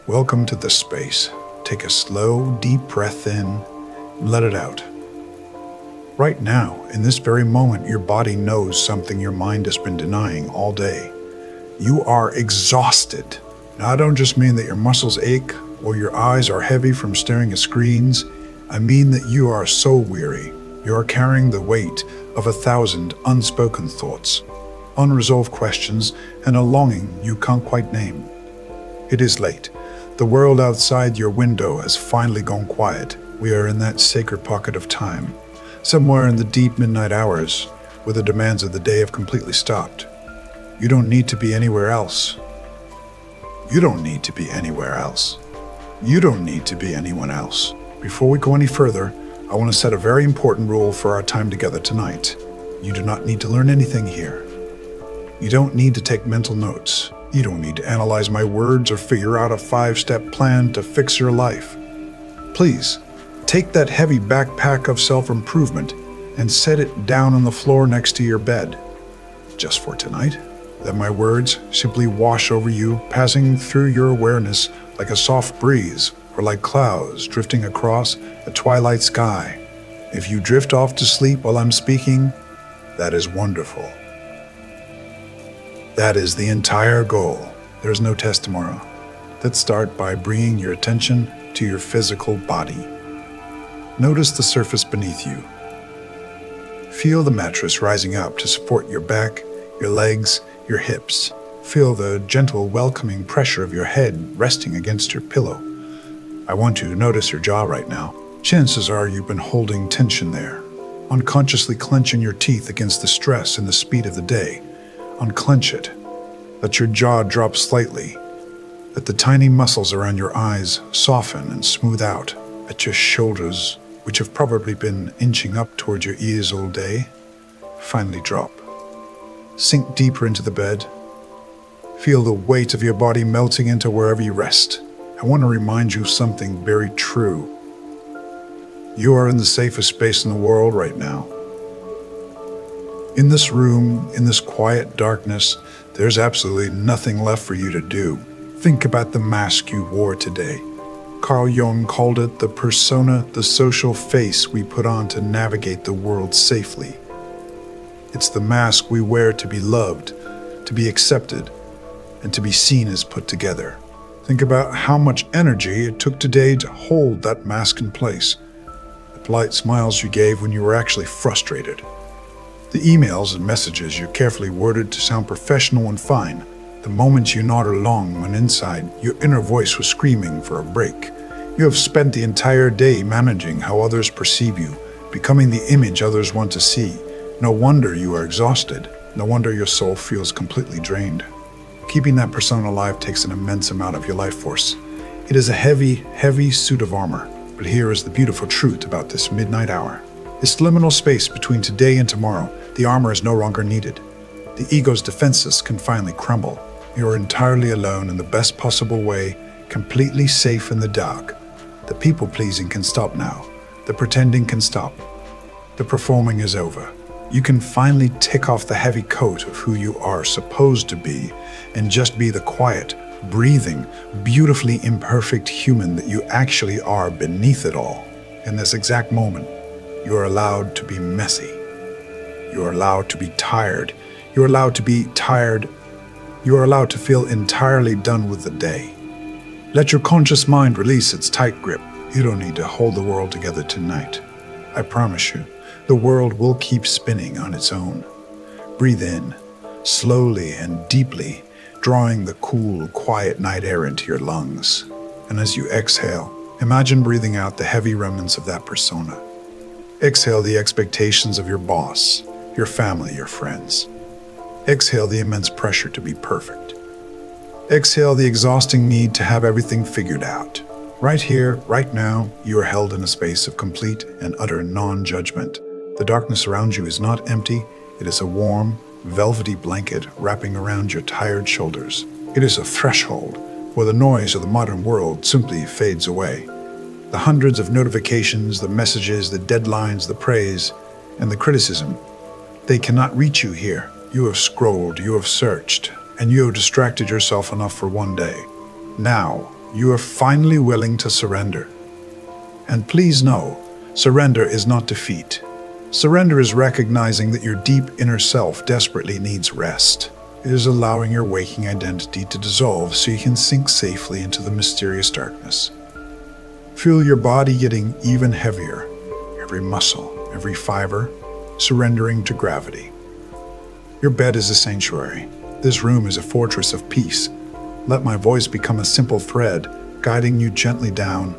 Welcome to this space. Take a slow, deep breath in and let it out. Right now, in this very moment, your body knows something your mind has been denying all day. You are exhausted. Now, I don't just mean that your muscles ache or your eyes are heavy from staring at screens. I mean that you are so weary. You are carrying the weight of 1,000 unspoken thoughts, unresolved questions, and a longing you can't quite name. It is late. The world outside your window has finally gone quiet. We are in that sacred pocket of time, somewhere in the deep midnight hours, where the demands of the day have completely stopped. You don't need to be anywhere else. You don't need to be anywhere else. You don't need to be anyone else. Before we go any further, I want to set a very important rule for our time together tonight. You do not need to learn anything here. You don't need to take mental notes. You don't need to analyze my words or figure out a 5-step plan to fix your life. Please, take that heavy backpack of self-improvement and set it down on the floor next to your bed. Just for tonight, let my words simply wash over you, passing through your awareness like a soft breeze or like clouds drifting across a twilight sky. If you drift off to sleep while I'm speaking, that is wonderful. That is the entire goal. There's no test tomorrow. Let's start by bringing your attention to your physical body. Notice the surface beneath you. Feel the mattress rising up to support your back, your legs, your hips. Feel the gentle, welcoming pressure of your head resting against your pillow. I want you to notice your jaw right now. Chances are you've been holding tension there, unconsciously clenching your teeth against the stress and the speed of the day. Unclench it. Let your jaw drop slightly. Let the tiny muscles around your eyes soften and smooth out. Let your shoulders, which have probably been inching up toward your ears all day, finally drop. Sink deeper into the bed. Feel the weight of your body melting into wherever you rest. I want to remind you of something very true. You are in the safest space in the world right now. In this room, in this quiet darkness, there's absolutely nothing left for you to do. Think about the mask you wore today. Carl Jung called it the persona, the social face we put on to navigate the world safely. It's the mask we wear to be loved, to be accepted, and to be seen as put together. Think about how much energy it took today to hold that mask in place. The polite smiles you gave when you were actually frustrated. The emails and messages you carefully worded to sound professional and fine. The moments you nodded along when inside, your inner voice was screaming for a break. You have spent the entire day managing how others perceive you, becoming the image others want to see. No wonder you are exhausted. No wonder your soul feels completely drained. Keeping that persona alive takes an immense amount of your life force. It is a heavy, heavy suit of armor. But here is the beautiful truth about this midnight hour. This liminal space between today and tomorrow, the armor is no longer needed. The ego's defenses can finally crumble. You are entirely alone in the best possible way, completely safe in the dark. The people-pleasing can stop now. The pretending can stop. The performing is over. You can finally take off the heavy coat of who you are supposed to be and just be the quiet, breathing, beautifully imperfect human that you actually are beneath it all. In this exact moment, you are allowed to be messy. You are allowed to be tired. You are allowed to be tired. You are allowed to feel entirely done with the day. Let your conscious mind release its tight grip. You don't need to hold the world together tonight. I promise you, the world will keep spinning on its own. Breathe in, slowly and deeply, drawing the cool, quiet night air into your lungs. And as you exhale, imagine breathing out the heavy remnants of that persona. Exhale the expectations of your boss, your family, your friends. Exhale the immense pressure to be perfect. Exhale the exhausting need to have everything figured out. Right here, right now, you are held in a space of complete and utter non-judgment. The darkness around you is not empty. It is a warm, velvety blanket wrapping around your tired shoulders. It is a threshold where the noise of the modern world simply fades away. The hundreds of notifications, the messages, the deadlines, the praise, and the criticism, they cannot reach you here. You have scrolled, you have searched, and you have distracted yourself enough for one day. Now, You are finally willing to surrender. And please know, surrender is not defeat. Surrender is recognizing that your deep inner self desperately needs rest. It is allowing your waking identity to dissolve so you can sink safely into the mysterious darkness. Feel your body getting even heavier, every muscle, every fiber, surrendering to gravity. Your bed is a sanctuary. This room is a fortress of peace. Let my voice become a simple thread, guiding you gently down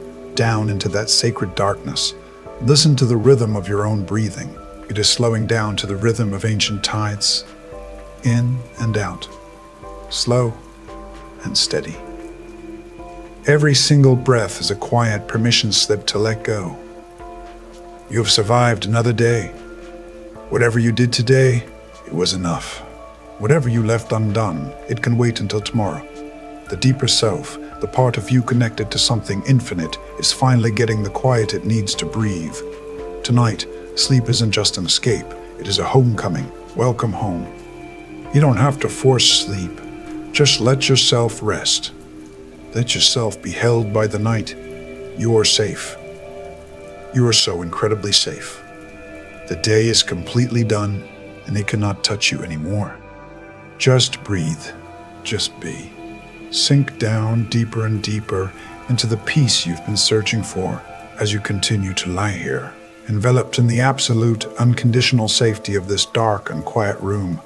into that sacred darkness. Listen to the rhythm of your own breathing. It is slowing down to the rhythm of ancient tides, in and out, slow and steady. Every single breath is a quiet permission slip to let go. You have survived another day. Whatever you did today, it was enough. Whatever you left undone, it can wait until tomorrow. The deeper self, the part of you connected to something infinite, is finally getting the quiet it needs to breathe. Tonight, sleep isn't just an escape, it is a homecoming. Welcome home. You don't have to force sleep. Just let yourself rest. Let yourself be held by the night. You are safe. You are so incredibly safe. The day is completely done, and it cannot touch you anymore. Just breathe. Just be. Sink down deeper and deeper into the peace you've been searching for as you continue to lie here, enveloped in the absolute, unconditional safety of this dark and quiet room.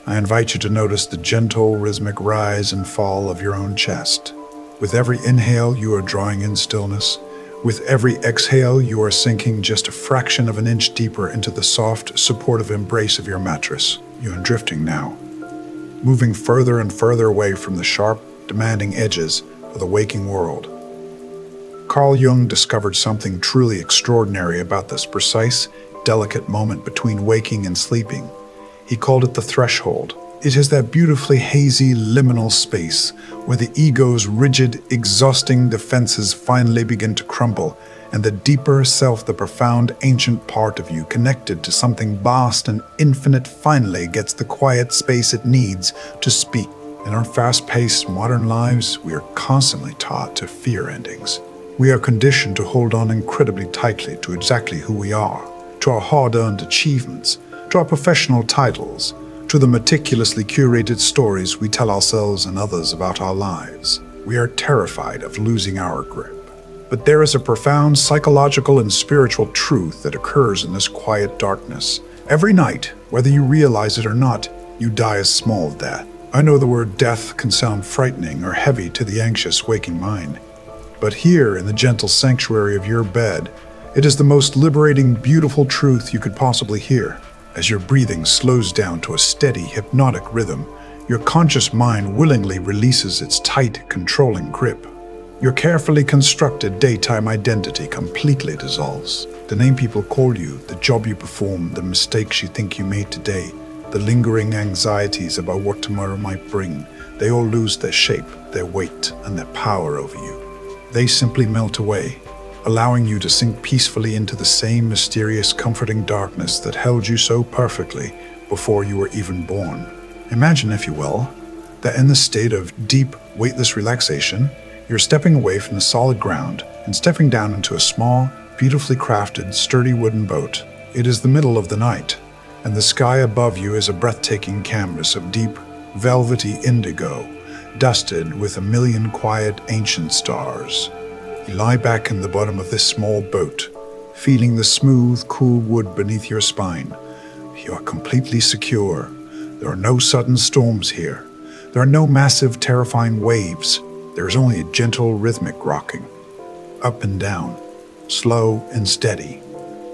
I invite you to notice the gentle, rhythmic rise and fall of your own chest. With every inhale, you are drawing in stillness. With every exhale, you are sinking just a fraction of an inch deeper into the soft, supportive embrace of your mattress. You are drifting now, moving further and further away from the sharp, demanding edges of the waking world. Carl Jung discovered something truly extraordinary about this precise, delicate moment between waking and sleeping. He called it the threshold. It is that beautifully hazy, liminal space where the ego's rigid, exhausting defenses finally begin to crumble, and the deeper self, the profound, ancient part of you connected to something vast and infinite, finally gets the quiet space it needs to speak. In our fast-paced modern lives, we are constantly taught to fear endings. We are conditioned to hold on incredibly tightly to exactly who we are, to our hard-earned achievements, to our professional titles, to the meticulously curated stories we tell ourselves and others about our lives. We are terrified of losing our grip. But there is a profound psychological and spiritual truth that occurs in this quiet darkness. Every night, whether you realize it or not, you die a small death. I know the word death can sound frightening or heavy to the anxious waking mind. But here, in the gentle sanctuary of your bed, it is the most liberating, beautiful truth you could possibly hear. As your breathing slows down to a steady, hypnotic rhythm, your conscious mind willingly releases its tight, controlling grip. Your carefully constructed daytime identity completely dissolves. The name people call you, the job you perform, the mistakes you think you made today, the lingering anxieties about what tomorrow might bring, they all lose their shape, their weight, and their power over you. They simply melt away, allowing you to sink peacefully into the same mysterious, comforting darkness that held you so perfectly before you were even born. Imagine, if you will, that in the state of deep, weightless relaxation, you're stepping away from the solid ground and stepping down into a small, beautifully crafted, sturdy wooden boat. It is the middle of the night, and the sky above you is a breathtaking canvas of deep, velvety indigo, dusted with a million quiet, ancient stars. You lie back in the bottom of this small boat, feeling the smooth, cool wood beneath your spine. You are completely secure. There are no sudden storms here. There are no massive, terrifying waves. There is only a gentle, rhythmic rocking, up and down, slow and steady.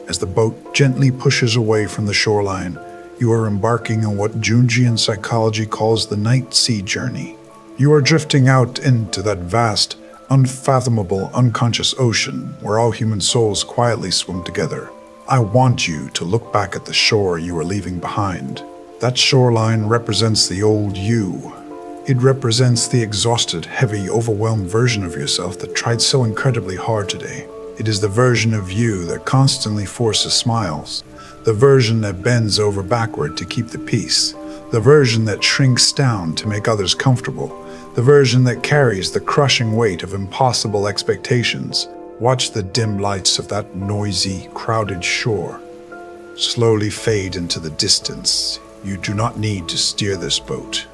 As the boat gently pushes away from the shoreline, you are embarking on what Jungian psychology calls the night sea journey. You are drifting out into that vast, unfathomable, unconscious ocean where all human souls quietly swim together. I want you to look back at the shore you are leaving behind. That shoreline represents the old you. It represents the exhausted, heavy, overwhelmed version of yourself that tried so incredibly hard today. It is the version of you that constantly forces smiles, the version that bends over backward to keep the peace, the version that shrinks down to make others comfortable, The version that carries the crushing weight of impossible expectations. Watch the dim lights of that noisy, crowded shore slowly fade into the distance. You do not need to steer this boat.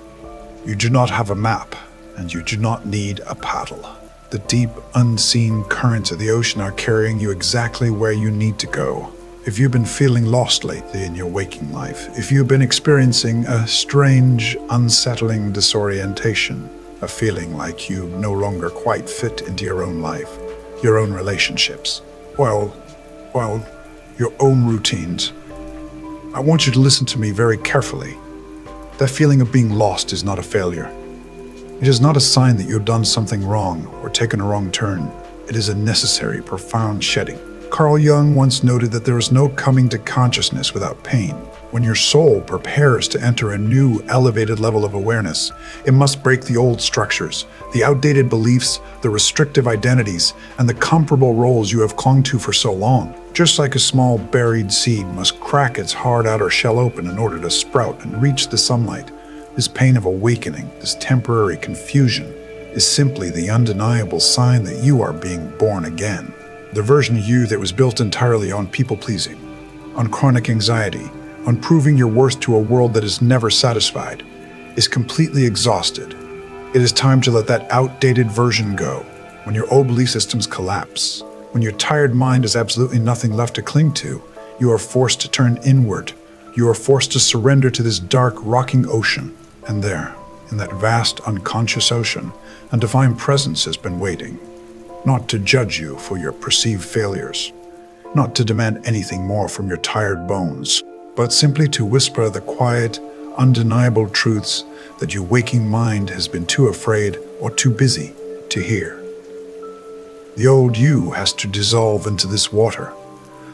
You do not have a map, and you do not need a paddle. The deep, unseen currents of the ocean are carrying you exactly where you need to go. If you've been feeling lost lately in your waking life, if you've been experiencing a strange, unsettling disorientation, a feeling like you no longer quite fit into your own life, your own relationships, well, your own routines, I want you to listen to me very carefully. That feeling of being lost is not a failure. It is not a sign that you've done something wrong or taken a wrong turn. It is a necessary, profound shedding. Carl Jung once noted that there is no coming to consciousness without pain. When your soul prepares to enter a new, elevated level of awareness, it must break the old structures, the outdated beliefs, the restrictive identities, and the comparable roles you have clung to for so long. Just like a small buried seed must crack its hard outer shell open in order to sprout and reach the sunlight, this pain of awakening, this temporary confusion, is simply the undeniable sign that you are being born again. The version of you that was built entirely on people-pleasing, on chronic anxiety, on proving your worth to a world that is never satisfied, is completely exhausted. It is time to let that outdated version go. When your old belief systems collapse, when your tired mind has absolutely nothing left to cling to, you are forced to turn inward. You are forced to surrender to this dark, rocking ocean. And there, in that vast, unconscious ocean, a divine presence has been waiting, not to judge you for your perceived failures, not to demand anything more from your tired bones, but simply to whisper the quiet, undeniable truths that your waking mind has been too afraid or too busy to hear. The old you has to dissolve into this water,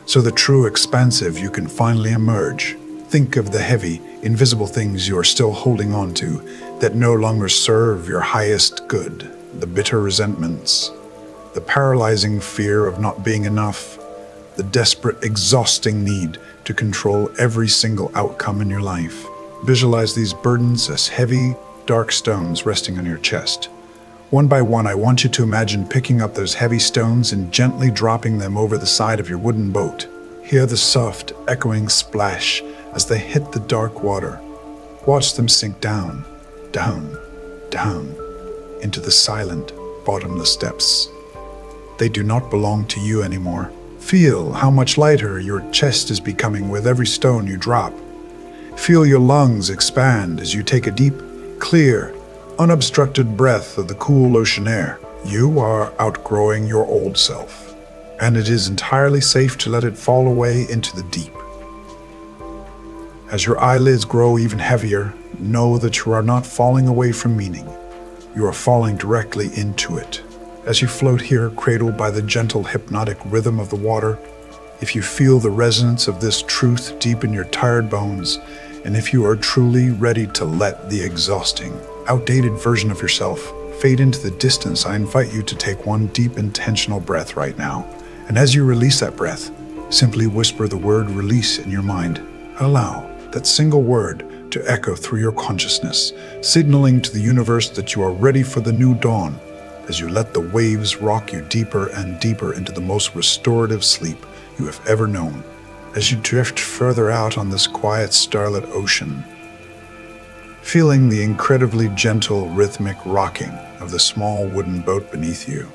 so the true expansive you can finally emerge. Think of the heavy, invisible things you are still holding on to that no longer serve your highest good, the bitter resentments, the paralyzing fear of not being enough, the desperate, exhausting need to control every single outcome in your life. Visualize these burdens as heavy, dark stones resting on your chest. One by one, I want you to imagine picking up those heavy stones and gently dropping them over the side of your wooden boat. Hear the soft, echoing splash as they hit the dark water. Watch them sink down, down, down, into the silent, bottomless depths. They do not belong to you anymore. Feel how much lighter your chest is becoming with every stone you drop. Feel your lungs expand as you take a deep, clear, unobstructed breath of the cool ocean air. You are outgrowing your old self, and it is entirely safe to let it fall away into the deep. As your eyelids grow even heavier, know that you are not falling away from meaning. You are falling directly into it. As you float here, cradled by the gentle, hypnotic rhythm of the water, if you feel the resonance of this truth deep in your tired bones, and if you are truly ready to let the exhausting, outdated version of yourself fade into the distance, I invite you to take one deep, intentional breath right now. And as you release that breath, simply whisper the word release in your mind. Allow that single word to echo through your consciousness, signaling to the universe that you are ready for the new dawn. As you let the waves rock you deeper and deeper into the most restorative sleep you have ever known, as you drift further out on this quiet starlit ocean, feeling the incredibly gentle rhythmic rocking of the small wooden boat beneath you.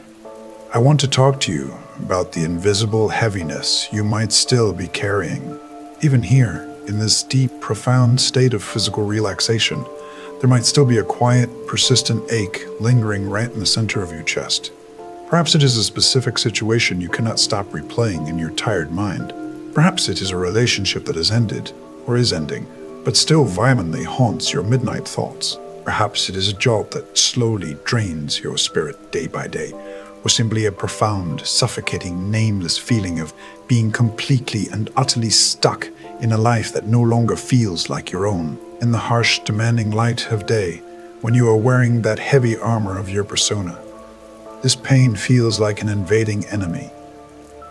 I want to talk to you about the invisible heaviness you might still be carrying. Even here, in this deep, profound state of physical relaxation, there might still be a quiet, persistent ache lingering right in the center of your chest. Perhaps it is a specific situation you cannot stop replaying in your tired mind. Perhaps it is a relationship that has ended, or is ending, but still violently haunts your midnight thoughts. Perhaps it is a job that slowly drains your spirit day by day, or simply a profound, suffocating, nameless feeling of being completely and utterly stuck in a life that no longer feels like your own. In the harsh, demanding light of day, when you are wearing that heavy armor of your persona, this pain feels like an invading enemy.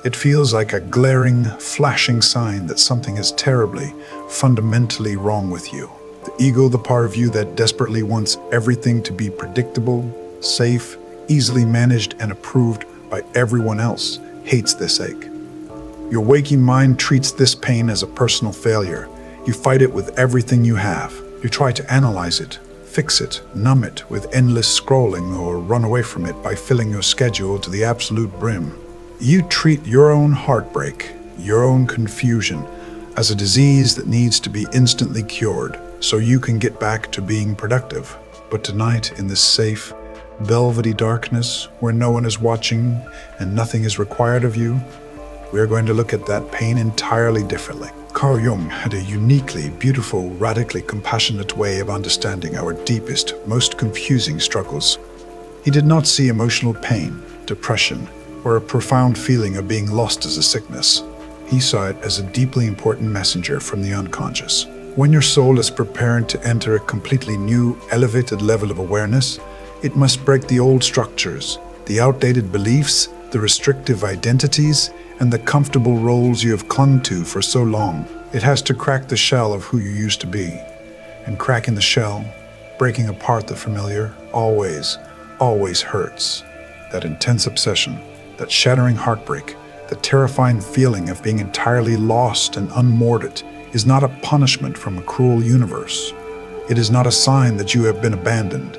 It feels like a glaring, flashing sign that something is terribly, fundamentally wrong with you. The ego, the part of you that desperately wants everything to be predictable, safe, easily managed, and approved by everyone else, hates this ache. Your waking mind treats this pain as a personal failure. You fight it with everything you have. You try to analyze it, fix it, numb it with endless scrolling, or run away from it by filling your schedule to the absolute brim. You treat your own heartbreak, your own confusion, as a disease that needs to be instantly cured so you can get back to being productive. But tonight, in this safe, velvety darkness where no one is watching and nothing is required of you, we are going to look at that pain entirely differently. Carl Jung had a uniquely beautiful, radically compassionate way of understanding our deepest, most confusing struggles. He did not see emotional pain, depression, or a profound feeling of being lost as a sickness. He saw it as a deeply important messenger from the unconscious. When your soul is preparing to enter a completely new, elevated level of awareness, it must break the old structures, the outdated beliefs, the restrictive identities, and the comfortable roles you have clung to for so long. It has to crack the shell of who you used to be. And cracking the shell, breaking apart the familiar, always hurts. That intense obsession, that shattering heartbreak, the terrifying feeling of being entirely lost and unmoored is not a punishment from a cruel universe. It is not a sign that you have been abandoned.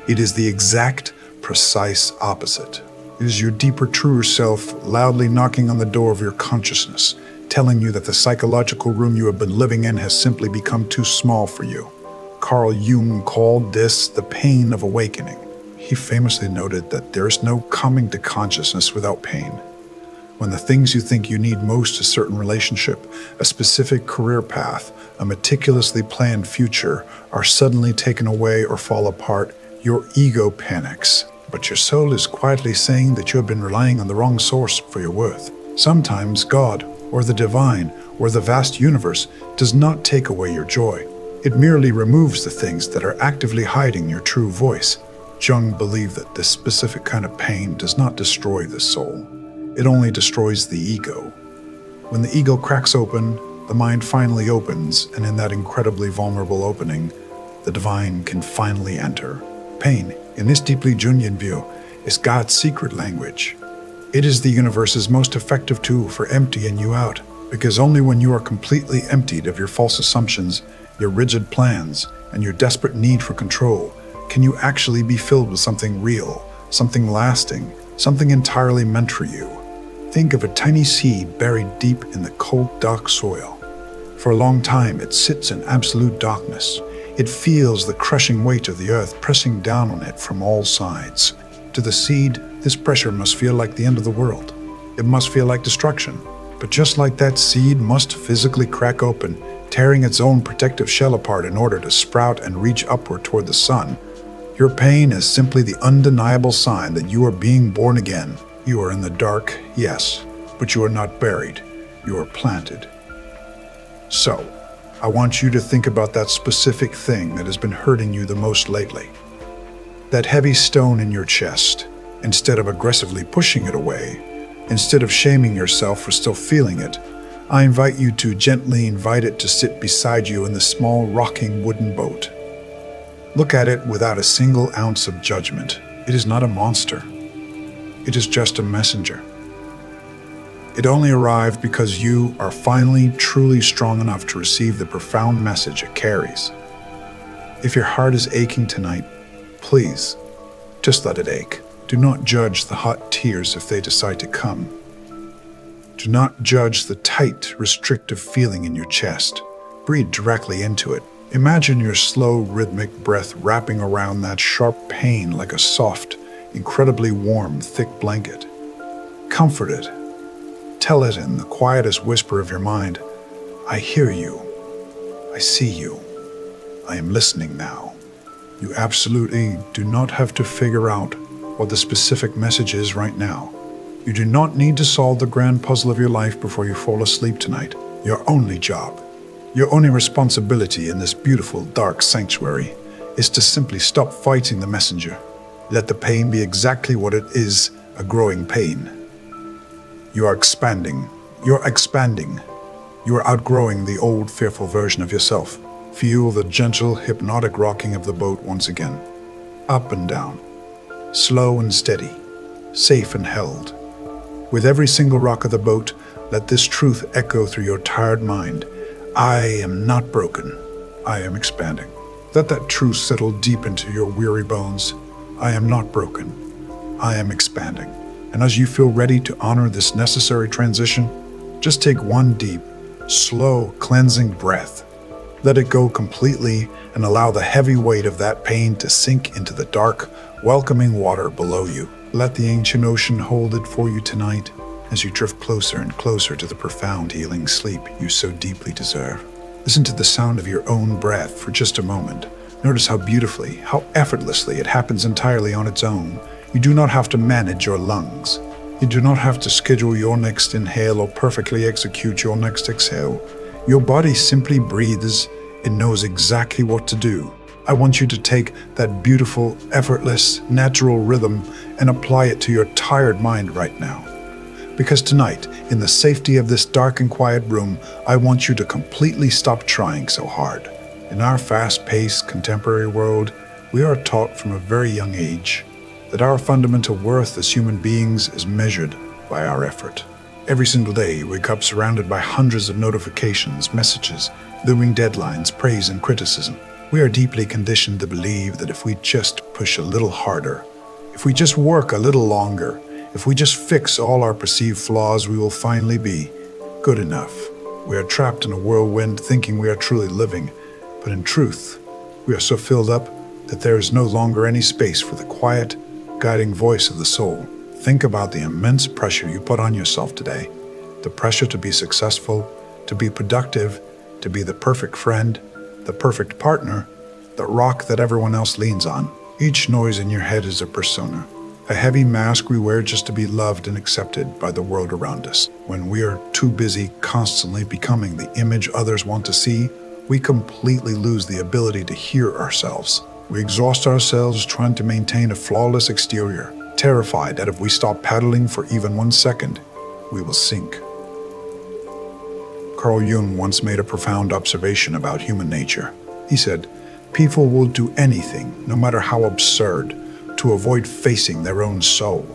It is the exact, precise opposite. It is your deeper, truer self loudly knocking on the door of your consciousness, telling you that the psychological room you have been living in has simply become too small for you. Carl Jung called this the pain of awakening. He famously noted that there is no coming to consciousness without pain. When the things you think you need most, a certain relationship, a specific career path, a meticulously planned future, are suddenly taken away or fall apart, your ego panics. But your soul is quietly saying that you have been relying on the wrong source for your worth. Sometimes God, or the divine, or the vast universe does not take away your joy. It merely removes the things that are actively hiding your true voice. Jung believed that this specific kind of pain does not destroy the soul. It only destroys the ego. When the ego cracks open, the mind finally opens, and in that incredibly vulnerable opening, the divine can finally enter. Pain, in this deeply Jungian view, is God's secret language. It is the universe's most effective tool for emptying you out, because only when you are completely emptied of your false assumptions, your rigid plans, and your desperate need for control, can you actually be filled with something real, something lasting, something entirely meant for you. Think of a tiny seed buried deep in the cold, dark soil. For a long time, it sits in absolute darkness. It feels the crushing weight of the earth pressing down on it from all sides. To the seed, this pressure must feel like the end of the world. It must feel like destruction. But just like that seed must physically crack open, tearing its own protective shell apart in order to sprout and reach upward toward the sun, your pain is simply the undeniable sign that you are being born again. You are in the dark, yes, but you are not buried. You are planted. So, I want you to think about that specific thing that has been hurting you the most lately. That heavy stone in your chest. Instead of aggressively pushing it away, instead of shaming yourself for still feeling it, I invite you to gently invite it to sit beside you in the small rocking wooden boat. Look at it without a single ounce of judgment. It is not a monster. It is just a messenger. It only arrived because you are finally truly strong enough to receive the profound message it carries. If your heart is aching tonight, please, just let it ache. Do not judge the hot tears if they decide to come. Do not judge the tight, restrictive feeling in your chest. Breathe directly into it. Imagine your slow, rhythmic breath wrapping around that sharp pain like a soft, incredibly warm, thick blanket. Comfort it. Tell it in the quietest whisper of your mind, I hear you. I see you. I am listening now. You absolutely do not have to figure out what the specific message is right now. You do not need to solve the grand puzzle of your life before you fall asleep tonight. Your only job, your only responsibility in this beautiful, dark sanctuary is to simply stop fighting the messenger. Let the pain be exactly what it is, a growing pain. You are expanding. You're expanding. You are outgrowing the old, fearful version of yourself. Feel the gentle, hypnotic rocking of the boat once again. Up and down. Slow and steady. Safe and held. With every single rock of the boat, let this truth echo through your tired mind. I am not broken. I am expanding. Let that truth settle deep into your weary bones. I am not broken. I am expanding. And as you feel ready to honor this necessary transition, just take one deep, slow, cleansing breath. Let it go completely and allow the heavy weight of that pain to sink into the dark, welcoming water below you. Let the ancient ocean hold it for you tonight as you drift closer and closer to the profound healing sleep you so deeply deserve. Listen to the sound of your own breath for just a moment. Notice how beautifully, how effortlessly it happens entirely on its own. You do not have to manage your lungs. You do not have to schedule your next inhale or perfectly execute your next exhale. Your body simply breathes. It knows exactly what to do. I want you to take that beautiful, effortless, natural rhythm and apply it to your tired mind right now. Because tonight, in the safety of this dark and quiet room, I want you to completely stop trying so hard. In our fast-paced, contemporary world, we are taught from a very young age that our fundamental worth as human beings is measured by our effort. Every single day, you wake up surrounded by hundreds of notifications, messages, looming deadlines, praise, and criticism. We are deeply conditioned to believe that if we just push a little harder, if we just work a little longer, if we just fix all our perceived flaws, we will finally be good enough. We are trapped in a whirlwind thinking we are truly living, but in truth, we are so filled up that there is no longer any space for the quiet, guiding voice of the soul. Think about the immense pressure you put on yourself today. The pressure to be successful, to be productive, to be the perfect friend, the perfect partner, the rock that everyone else leans on. Each noise in your head is a persona, a heavy mask we wear just to be loved and accepted by the world around us. When we are too busy constantly becoming the image others want to see, we completely lose the ability to hear ourselves. We exhaust ourselves trying to maintain a flawless exterior, terrified that if we stop paddling for even 1 second, we will sink. Carl Jung once made a profound observation about human nature. He said, "People will do anything, no matter how absurd, to avoid facing their own soul."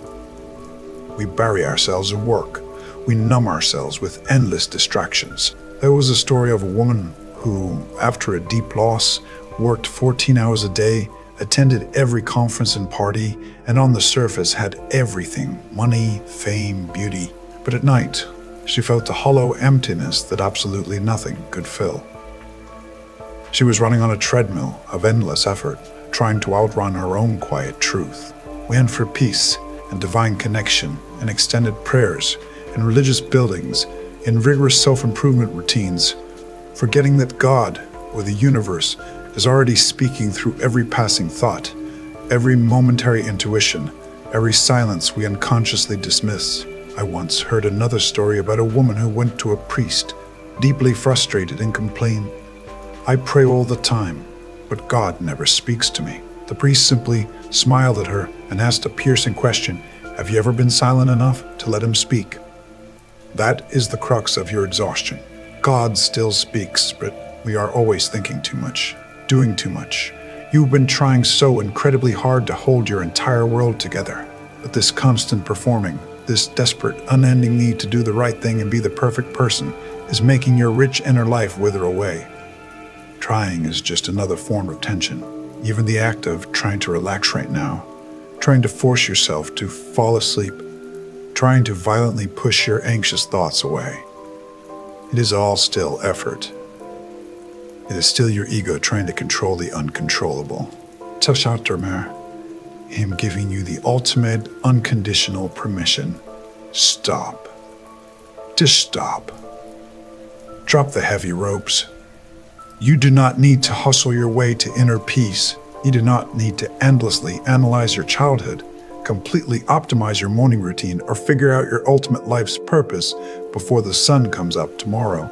We bury ourselves in work. We numb ourselves with endless distractions. There was a story of a woman who, after a deep loss, worked 14 hours a day, attended every conference and party, and on the surface had everything: money, fame, beauty. But at night, she felt a hollow emptiness that absolutely nothing could fill. She was running on a treadmill of endless effort, trying to outrun her own quiet truth. Went for peace and divine connection, and extended prayers in religious buildings, in rigorous self-improvement routines, forgetting that God, or the universe, is already speaking through every passing thought, every momentary intuition, every silence we unconsciously dismiss. I once heard another story about a woman who went to a priest, deeply frustrated, and complained, "I pray all the time, but God never speaks to me." The priest simply smiled at her and asked a piercing question, "Have you ever been silent enough to let him speak?" That is the crux of your exhaustion. God still speaks, but we are always thinking too much, doing too much. You've been trying so incredibly hard to hold your entire world together, but this constant performing, this desperate, unending need to do the right thing and be the perfect person is making your rich inner life wither away. Trying is just another form of tension. Even the act of trying to relax right now, trying to force yourself to fall asleep, trying to violently push your anxious thoughts away. It is all still effort. It is still your ego trying to control the uncontrollable. Tashatarmer, him giving you the ultimate unconditional permission. Stop. Just stop. Drop the heavy ropes. You do not need to hustle your way to inner peace. You do not need to endlessly analyze your childhood, completely optimize your morning routine, or figure out your ultimate life's purpose before the sun comes up tomorrow.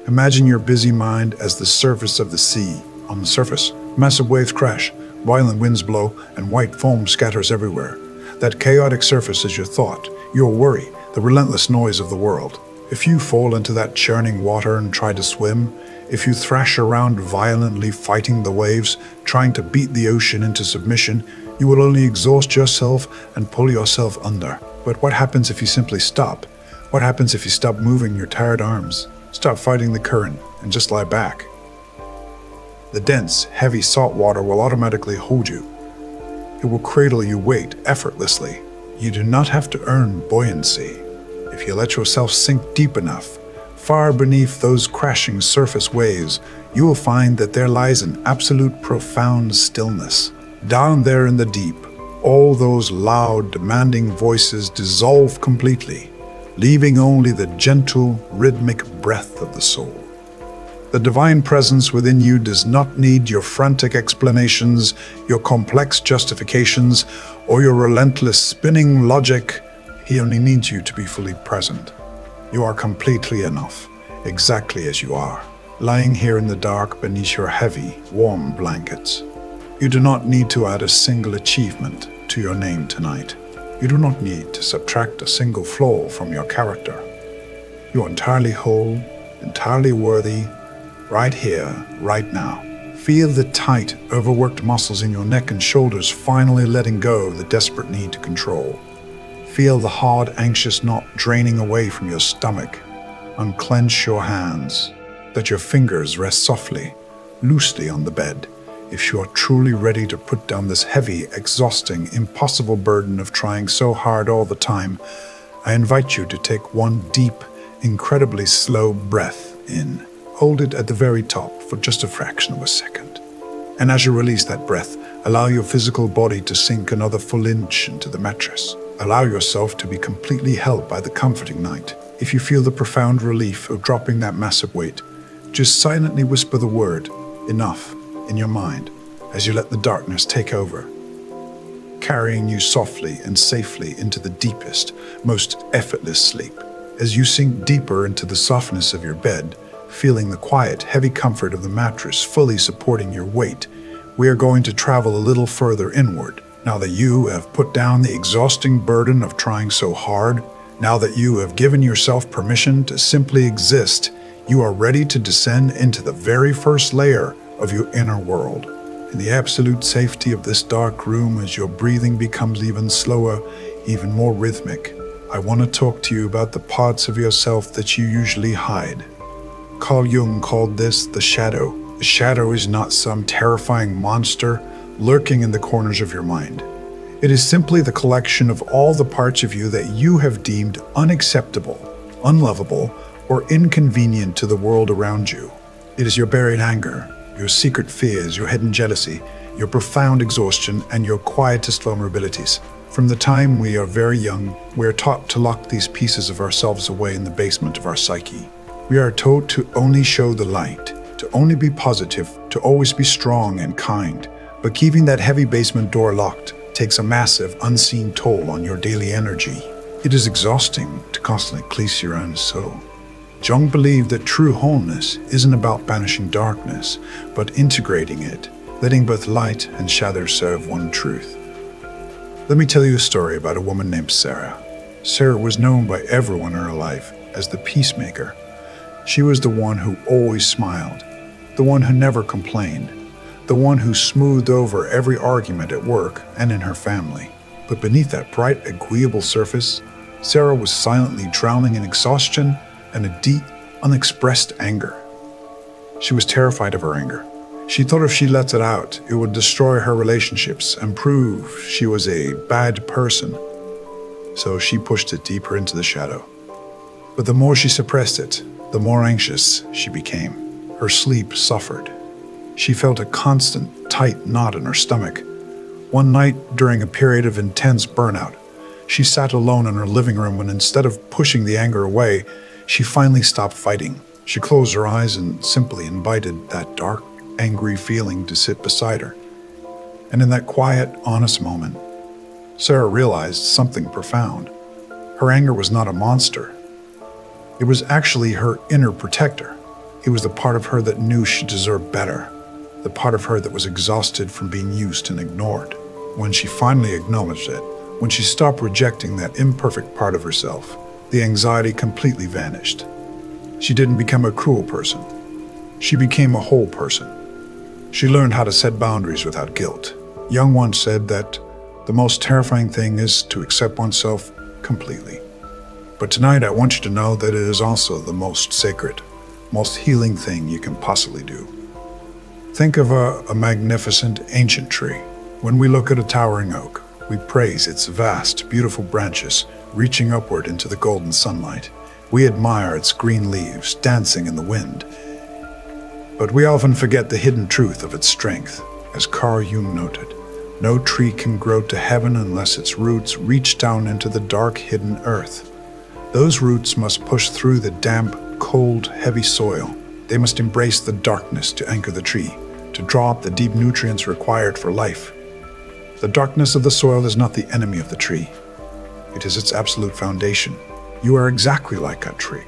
Imagine your busy mind as the surface of the sea. On the surface, massive waves crash, violent winds blow, and white foam scatters everywhere. That chaotic surface is your thought, your worry, the relentless noise of the world. If you fall into that churning water and try to swim, if you thrash around violently fighting the waves, trying to beat the ocean into submission, you will only exhaust yourself and pull yourself under. But what happens if you simply stop? What happens if you stop moving your tired arms, stop fighting the current, and just lie back? The dense, heavy salt water will automatically hold you. It will cradle your weight effortlessly. You do not have to earn buoyancy. If you let yourself sink deep enough, far beneath those crashing surface waves, you will find that there lies an absolute profound stillness. Down there in the deep, all those loud, demanding voices dissolve completely, leaving only the gentle, rhythmic breath of the soul. The divine presence within you does not need your frantic explanations, your complex justifications, or your relentless spinning logic. He only needs you to be fully present. You are completely enough, exactly as you are, lying here in the dark beneath your heavy, warm blankets. You do not need to add a single achievement to your name tonight. You do not need to subtract a single flaw from your character. You are entirely whole, entirely worthy, right here, right now. Feel the tight, overworked muscles in your neck and shoulders finally letting go of the desperate need to control. Feel the hard, anxious knot draining away from your stomach. Unclench your hands. Let your fingers rest softly, loosely on the bed. If you are truly ready to put down this heavy, exhausting, impossible burden of trying so hard all the time, I invite you to take one deep, incredibly slow breath in. Hold it at the very top for just a fraction of a second. And as you release that breath, allow your physical body to sink another full inch into the mattress. Allow yourself to be completely held by the comforting night. If you feel the profound relief of dropping that massive weight, just silently whisper the word, enough, in your mind as you let the darkness take over, carrying you softly and safely into the deepest, most effortless sleep. As you sink deeper into the softness of your bed, feeling the quiet, heavy comfort of the mattress fully supporting your weight, we are going to travel a little further inward. Now that you have put down the exhausting burden of trying so hard, now that you have given yourself permission to simply exist, you are ready to descend into the very first layer of your inner world. In the absolute safety of this dark room, as your breathing becomes even slower, even more rhythmic, I want to talk to you about the parts of yourself that you usually hide. Carl Jung called this the shadow. The shadow is not some terrifying monster lurking in the corners of your mind. It is simply the collection of all the parts of you that you have deemed unacceptable, unlovable, or inconvenient to the world around you. It is your buried anger, your secret fears, your hidden jealousy, your profound exhaustion, and your quietest vulnerabilities. From the time we are very young, we are taught to lock these pieces of ourselves away in the basement of our psyche. We are told to only show the light, to only be positive, to always be strong and kind. But keeping that heavy basement door locked takes a massive, unseen toll on your daily energy. It is exhausting to constantly police your own soul. Jung believed that true wholeness isn't about banishing darkness, but integrating it, letting both light and shadow serve one truth. Let me tell you a story about a woman named Sarah. Sarah was known by everyone in her life as the peacemaker. She was the one who always smiled, the one who never complained, the one who smoothed over every argument at work and in her family. But beneath that bright, agreeable surface, Sarah was silently drowning in exhaustion and a deep, unexpressed anger. She was terrified of her anger. She thought if she let it out, it would destroy her relationships and prove she was a bad person. So she pushed it deeper into the shadow. But the more she suppressed it, the more anxious she became. Her sleep suffered. She felt a constant, tight knot in her stomach. One night, during a period of intense burnout, she sat alone in her living room and instead of pushing the anger away, she finally stopped fighting. She closed her eyes and simply invited that dark, angry feeling to sit beside her. And in that quiet, honest moment, Sarah realized something profound. Her anger was not a monster. It was actually her inner protector. It was the part of her that knew she deserved better, the part of her that was exhausted from being used and ignored. When she finally acknowledged it, when she stopped rejecting that imperfect part of herself, The anxiety completely vanished. She didn't become a cruel person. She became a whole person. She learned how to set boundaries without guilt. Jung once said that the most terrifying thing is to accept oneself completely. But tonight I want you to know that it is also the most sacred, most healing thing you can possibly do. Think of a magnificent ancient tree. When we look at a towering oak, we praise its vast, beautiful branches reaching upward into the golden sunlight. We admire its green leaves dancing in the wind. But we often forget the hidden truth of its strength. As Carl Jung noted, no tree can grow to heaven unless its roots reach down into the dark, hidden earth. Those roots must push through the damp, cold, heavy soil. They must embrace the darkness to anchor the tree, to draw up the deep nutrients required for life. The darkness of the soil is not the enemy of the tree. It is its absolute foundation. You are exactly like that tree.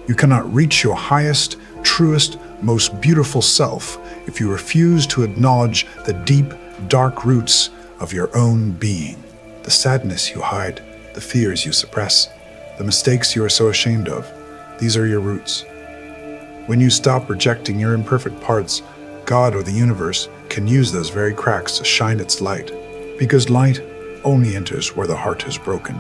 You cannot reach your highest, truest, most beautiful self if you refuse to acknowledge the deep, dark roots of your own being, the sadness you hide, the fears you suppress, the mistakes you are so ashamed of. These are your roots. When you stop rejecting your imperfect parts, God or the universe can use those very cracks to shine its light, because light only enters where the heart is broken.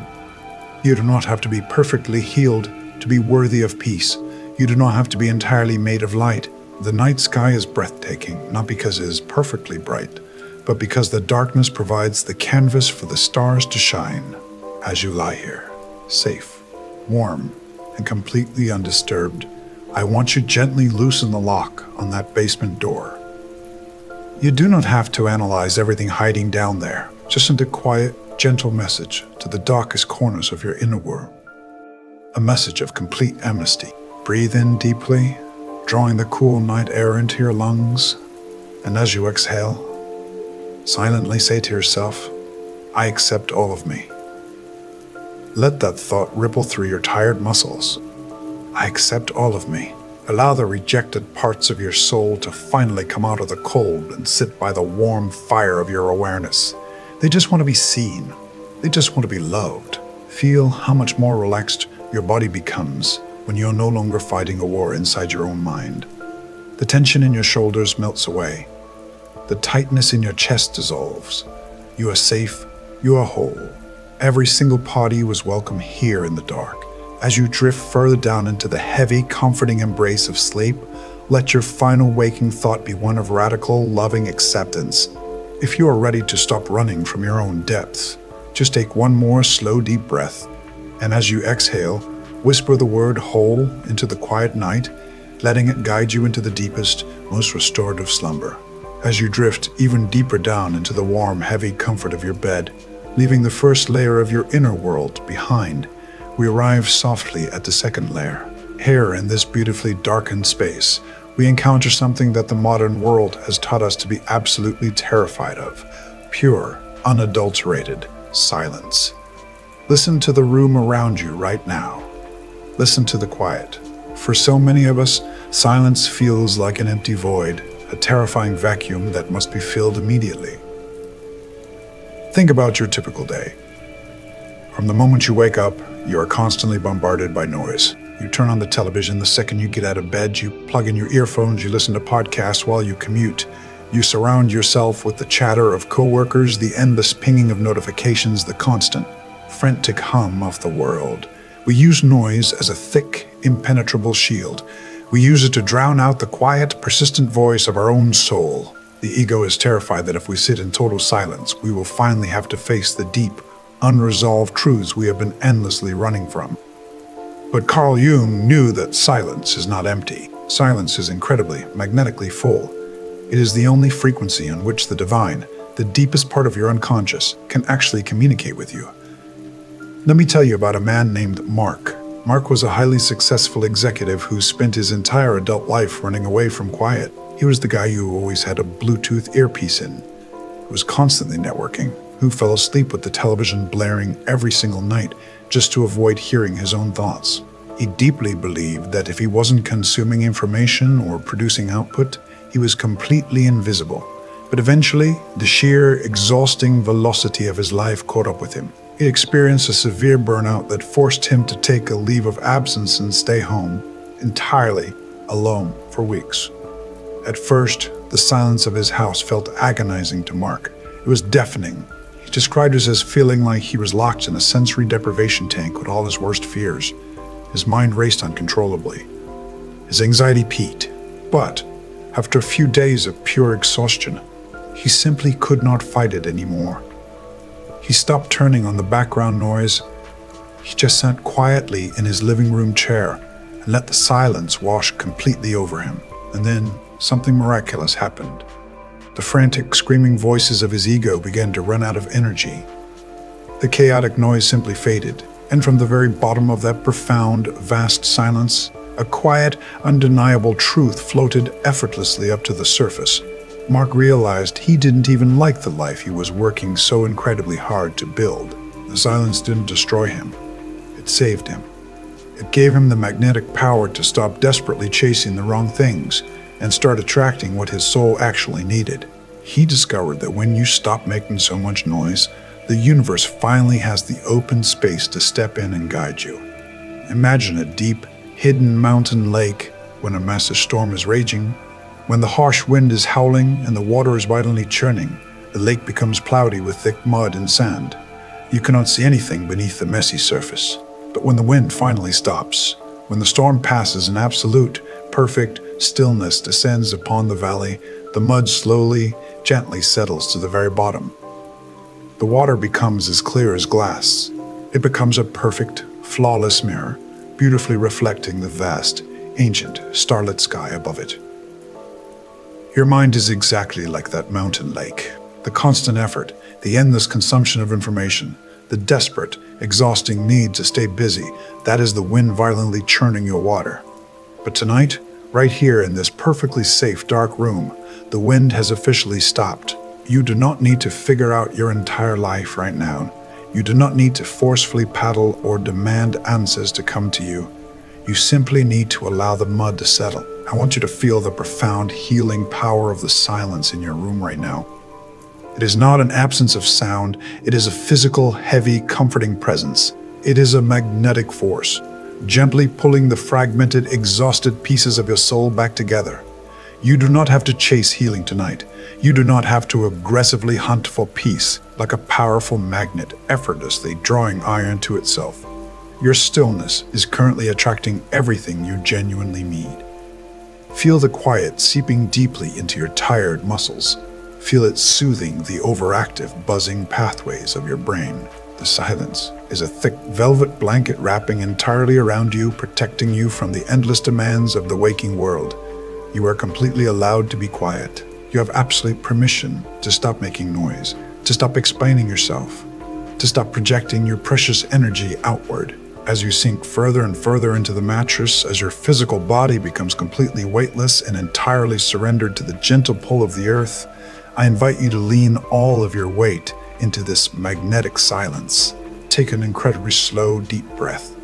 You do not have to be perfectly healed to be worthy of peace. You do not have to be entirely made of light. The night sky is breathtaking, not because it is perfectly bright, but because the darkness provides the canvas for the stars to shine. As you lie here, safe, warm, and completely undisturbed, I want you to gently loosen the lock on that basement door. You do not have to analyze everything hiding down there. Just send a quiet, gentle message to the darkest corners of your inner world. A message of complete amnesty. Breathe in deeply, drawing the cool night air into your lungs, and as you exhale, silently say to yourself, I accept all of me. Let that thought ripple through your tired muscles. I accept all of me. Allow the rejected parts of your soul to finally come out of the cold and sit by the warm fire of your awareness. They just want to be seen. They just want to be loved. Feel how much more relaxed your body becomes when you're no longer fighting a war inside your own mind. The tension in your shoulders melts away. The tightness in your chest dissolves. You are safe. You are whole. Every single part of you is welcome here in the dark. As you drift further down into the heavy, comforting embrace of sleep, let your final waking thought be one of radical, loving acceptance. If you are ready to stop running from your own depths, just take one more slow, deep breath, and as you exhale, whisper the word whole into the quiet night, letting it guide you into the deepest, most restorative slumber. As you drift even deeper down into the warm, heavy comfort of your bed, leaving the first layer of your inner world behind, we arrive softly at the second layer. Here, in this beautifully darkened space, we encounter something that the modern world has taught us to be absolutely terrified of: pure, unadulterated silence. Listen to the room around you right now. Listen to the quiet. For so many of us, silence feels like an empty void, a terrifying vacuum that must be filled immediately. Think about your typical day. From the moment you wake up, you are constantly bombarded by noise. You turn on the television the second you get out of bed, you plug in your earphones, you listen to podcasts while you commute. You surround yourself with the chatter of coworkers, the endless pinging of notifications, the constant, frantic hum of the world. We use noise as a thick, impenetrable shield. We use it to drown out the quiet, persistent voice of our own soul. The ego is terrified that if we sit in total silence, we will finally have to face the deep, unresolved truths we have been endlessly running from. But Carl Jung knew that silence is not empty. Silence is incredibly, magnetically full. It is the only frequency on which the divine, the deepest part of your unconscious, can actually communicate with you. Let me tell you about a man named Mark. Mark was a highly successful executive who spent his entire adult life running away from quiet. He was the guy who always had a Bluetooth earpiece in, who was constantly networking, who fell asleep with the television blaring every single night just to avoid hearing his own thoughts. He deeply believed that if he wasn't consuming information or producing output, he was completely invisible. But eventually, the sheer, exhausting velocity of his life caught up with him. He experienced a severe burnout that forced him to take a leave of absence and stay home, entirely alone for weeks. At first, the silence of his house felt agonizing to Mark. It was deafening. He described it as feeling like he was locked in a sensory deprivation tank with all his worst fears. His mind raced uncontrollably. His anxiety peaked. But after a few days of pure exhaustion, he simply could not fight it anymore. He stopped turning on the background noise. He just sat quietly in his living room chair and let the silence wash completely over him. And then something miraculous happened. The frantic, screaming voices of his ego began to run out of energy. The chaotic noise simply faded, and from the very bottom of that profound, vast silence, a quiet, undeniable truth floated effortlessly up to the surface. Mark realized he didn't even like the life he was working so incredibly hard to build. The silence didn't destroy him. It saved him. It gave him the magnetic power to stop desperately chasing the wrong things and start attracting what his soul actually needed. He discovered that when you stop making so much noise, the universe finally has the open space to step in and guide you. Imagine a deep, hidden mountain lake when a massive storm is raging. When the harsh wind is howling and the water is violently churning, the lake becomes cloudy with thick mud and sand. You cannot see anything beneath the messy surface. But when the wind finally stops, when the storm passes and absolute, perfect stillness descends upon the valley, the mud slowly, gently settles to the very bottom. The water becomes as clear as glass. It becomes a perfect, flawless mirror, beautifully reflecting the vast, ancient, starlit sky above it. Your mind is exactly like that mountain lake. The constant effort, the endless consumption of information, the desperate, exhausting need to stay busy, that is the wind violently churning your water. But tonight, right here in this perfectly safe, dark room, the wind has officially stopped. You do not need to figure out your entire life right now. You do not need to forcefully paddle or demand answers to come to you. You simply need to allow the mud to settle. I want you to feel the profound healing power of the silence in your room right now. It is not an absence of sound, it is a physical, heavy, comforting presence. It is a magnetic force, gently pulling the fragmented, exhausted pieces of your soul back together. You do not have to chase healing tonight. You do not have to aggressively hunt for peace, like a powerful magnet effortlessly drawing iron to itself. Your stillness is currently attracting everything you genuinely need. Feel the quiet seeping deeply into your tired muscles. Feel it soothing the overactive, buzzing pathways of your brain. The silence is a thick velvet blanket wrapping entirely around you, protecting you from the endless demands of the waking world. You are completely allowed to be quiet. You have absolute permission to stop making noise, to stop explaining yourself, to stop projecting your precious energy outward. As you sink further and further into the mattress, as your physical body becomes completely weightless and entirely surrendered to the gentle pull of the earth, I invite you to lean all of your weight into this magnetic silence. Take an incredibly slow, deep breath,